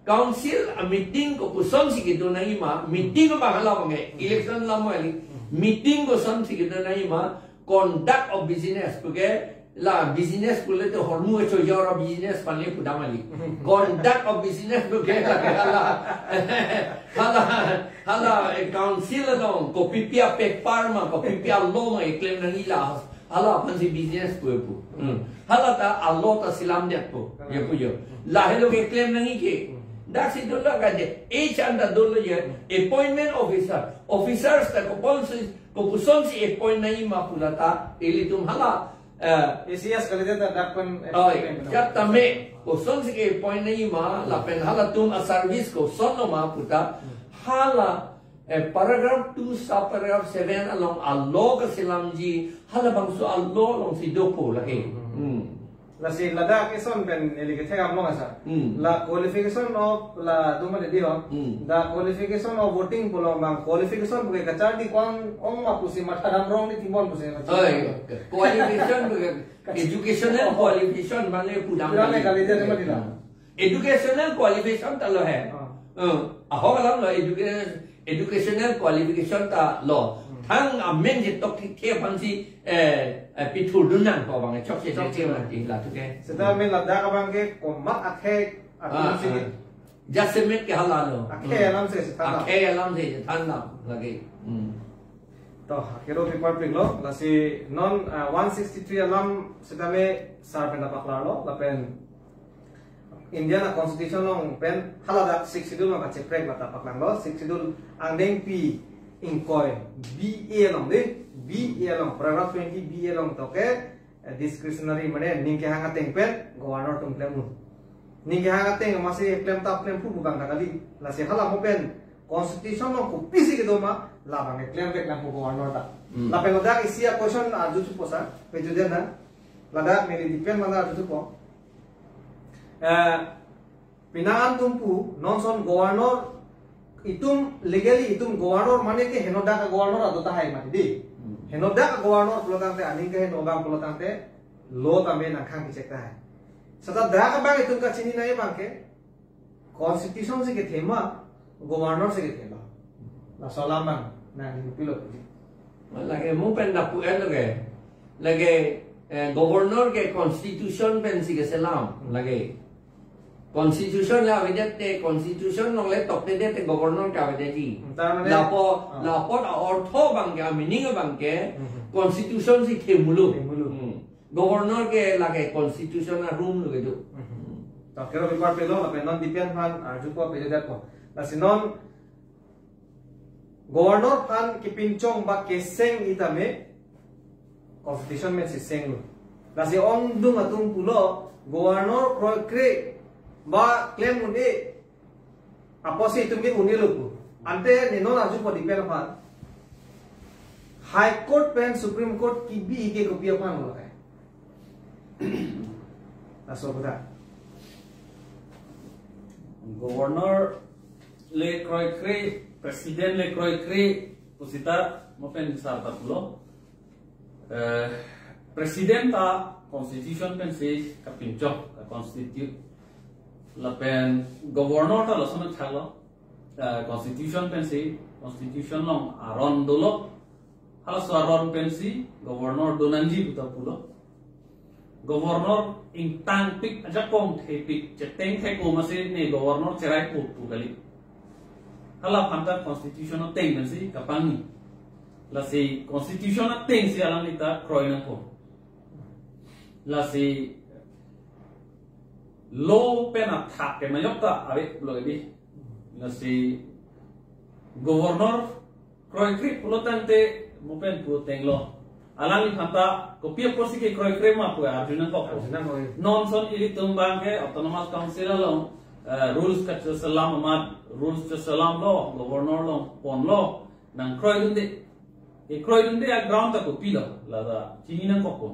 council a meeting ko puson si kido na ima meeting ko ba hala bange election la mo ali meeting ko son si kido na ima conduct of business porque la business pule to hormu cho yora business panle pudamali conduct of business porque hala council long ko pipia pe parma ko pipia loma e claim nang ila hala pansi business pu hala ta allo ta silam dia po ye pu yo la helo ke claim nang ke dak si dolo ga de e chanda dolo ye appointment officers ta ko puson si appoint nai ma pulata ili tum hala ACS kali dia tak pun jab tame ko son si ke point nahi ma la pen hala tum a service ko son no ma puta hala paragraph 2 sub paragraph 7 along allo ka silam ji hala bangsu allo long si dopo la ke la si lada ke son ben eli ke thega long asa la qualification of la duma de dio the qualification of voting polong bang qualification buke kachar di kwang ong ma pusi mathadam rong ni timon pusi qualification educational qualification bang pudam kali dia ma dila educational qualification ta lo hai aho kalam lo educational qualification ta lo thang amen je tok the pansi pithul dunan ko bang chok che che ma ti la tu ke seta men la da ka bang ke ko mak akhe atum si jasmet ke halalo akhe alam se ta akhe alam se than na lagi to akero paper ping lo la si non 163 alam seta me sar pen da pakla lo la pen Indian constitution long pen halada 6 schedule ma che prek la ta paklang lo 6 schedule ang deng pi inkoy BA long de BA long paragraph 20 BA long to ke discretionary mane ning ke hanga teng pen governor tum claim nu ning ke hanga teng ma se claim ta claim pu bang kali la se hala mo pen constitution long ko pisi ke do ma la bang claim ke claim pu governor ta la pen da isia question aju chu posa pe ju de na la da me depend mana aju chu po pinaan tumpu non son governor itum legally itum governor mane ke henoda ka governor ado ta hai mati di henoda ka governor pulotante aning ke henogam pulotante lo ta me na khang ki chekta hai sata da ka bang itum ka chini nai bang ke constitution se ke thema governor se ke thema la salaman na ni pilo lage mo pen da pu lage governor ke constitution pen si ke salam lage constitution la videt te constitution nong le tok te te governor ka videt ji la po ortho bang ya meaning bang ke constitution si themulu governor ke la ke constitution na room lo do ta kero report pe lo la non depend han arju ko pe de ko la sinon governor han ki pinchong ba ke seng itame constitution me si seng lo la si ong dung atung pulo governor pro kre ba claim undi aposi tumbi undi lupu ante nino aju po dipel pan high court pen supreme court ki bi ke kopia pan lo kai aso buta governor le kroi kre presiden le kroi kre pusita mopen sarta pulo presiden ta constitution pen se kapinchok ka constitute la pen governor ta losona thalo constitution pen se constitution long aron dolo hala so aron pen si governor do nangji puta pulo governor ing tang pik aja kong the pik cheteng the ko mase ne governor cherai pu gali hala phanta constitution of teng si kapangi la si constitution of teng si alang ita kroina ko la si law pena thak ke mayokta ave lo di la si governor kroi kri pulotante mopen pu tenglo alang phanta kopia porsi ke kroi kri ma pu arjuna ko non son iri tumbang ke autonomous council along rules ka salam mat rules to salam lo governor lo pon lo nang kroi dunde e kroi dunde a ground ta kopilo la da chingina ko ko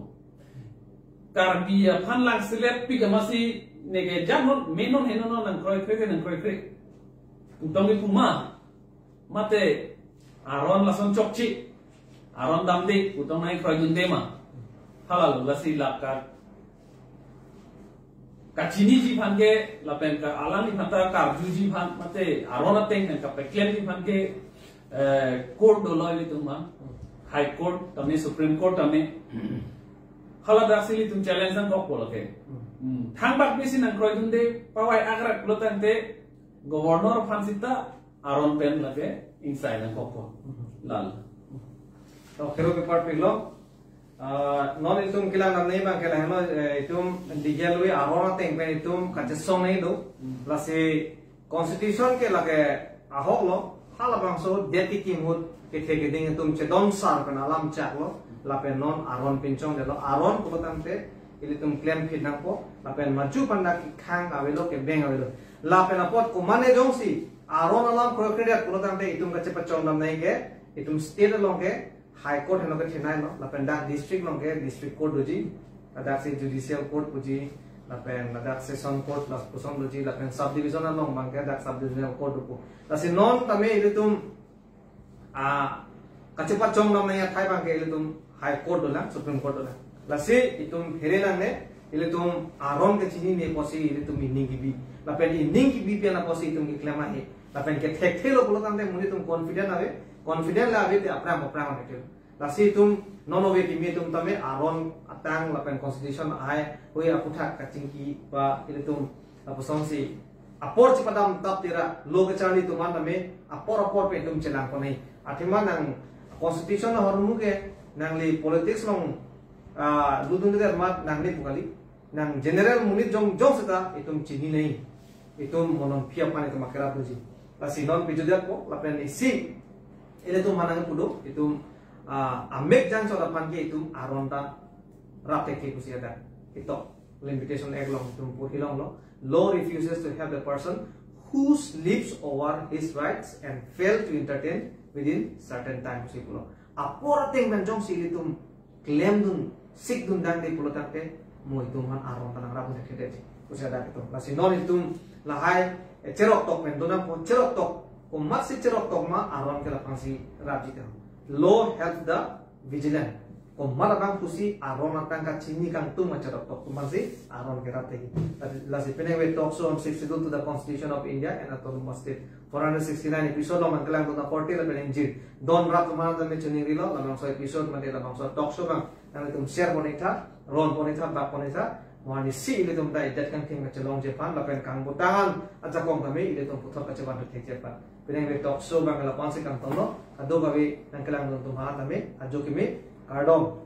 karbia phan lang select pi ga masi nege jamon menon henono nang kroi kre utong puma mate aron lason chokchi aron damde utong nai kroi dunde ma halal lasi lakar Kachini ji phan ke lapen ka alang ni phanta karju ji phan mate arona teng ka peklen ji phan ke court do loy tuma high court tamne supreme court tamne hala dasili tum challenge ang kok bolake thang bak bisi nang kroi dunde pawai agra klotante governor phan sita aron pen lake inside ang kok lal to hero paper piglo non itum kilang nam nei bang kela heno itum digel wi arona teng pen itum kachesong nei do lase constitution ke lage ahok lo hala bang so deti kimut ke thege ding itum chedon sar kan alam chak lo lapen non aron pinchong de lo aron ko tante ilitum claim fit nang ko lapen maju panda ki khang avelo ke beng avelo lapen apot ko mane jongsi aron alam ko krediat ko tante itum kache pachong nam nei ke itum state long ke High Court heno ke thenai no lapen dak district long ke district court doji ladak se judicial court puji lapen ladak session court las puson doji lapen subdivisional long bang ke dak subdivisional court ko lasi non tame ilitum kacepat chong nam nai thai bang ke ilitum high court dola supreme court dola lasi itum herelang ne ilitum aron ke chini ne posi ilitum ining gibi lapen ining gibi piana posi itum ki claim ahe lapen ke thek thelo bolo tante muni tum confident la ave te apram betul lasi tum nono we kimi tum tame aron atang lapen constitution ai hoi aputhak kachingki ba ilitum apusong si apor cipadam tap tira lo kecari tuman tame apor pe tum celang konai atima nang constitution na hormu ke nang li politics long ludun de mat nang li bukali nang general munit jong seta itum chini nei itum monon pia pan itu makera puji lasi non bijudat ko lapen isi ile tu manang pudo itu amek jang so dapan ke itu aronta rate ke kusiada itu limitation egg long tum hilong lo law refuses to have the person who sleeps over his rights and fail to entertain within certain time kusipulo apor ting ben jong si tum claim dun sik dun dang de pulo takte mo itu man aronta nang rabu ke de kusiada itu lasi non itu lahai cerok tok men donam po cerok tok ko maxi cerok tok ma aron ke lapang si rabji ka law helps the vigilant ko malabang pusi aron atang ka chini kang tu ma cerok tok maxi aron ke rabte la si penewe talks on 62 to the Constitution of India and autonomous state 469 episode lo mangkelang to the 40 la benjir don rat ma da me chuni rilo la bang so episode ma de la bang so talk show bang nang tum share bonita ron bonita ba bonita wani si ile tum dai dat kan king chelong Japan la pen kang butangan aja kong kami ile tum puthok ka Japan thek Japan penewe talk show bang la pansi kang tono ado gawe nang kelang tum ha tame ajo kimi kardom